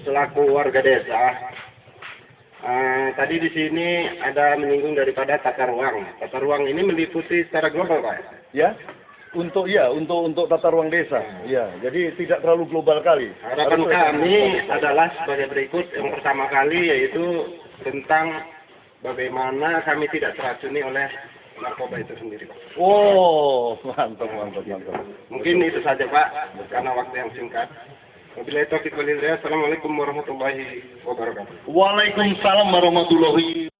selaku warga desa, tadi di sini ada menyinggung daripada tata ruang. Tata ruang ini meliputi secara global, Pak. ya, untuk tata ruang desa. Ya, jadi tidak terlalu global kali. Harapan kami adalah sebagai berikut. Yang pertama kali yaitu tentang bagaimana kami tidak teracuni oleh narkoba itu sendiri, Pak. Oh, mantap. Mungkin itu saja, Pak, karena waktu yang singkat. Wabillahi taufiq wal hidayah. Assalamualaikum warahmatullahi wabarakatuh. Waalaikumsalam warahmatullahi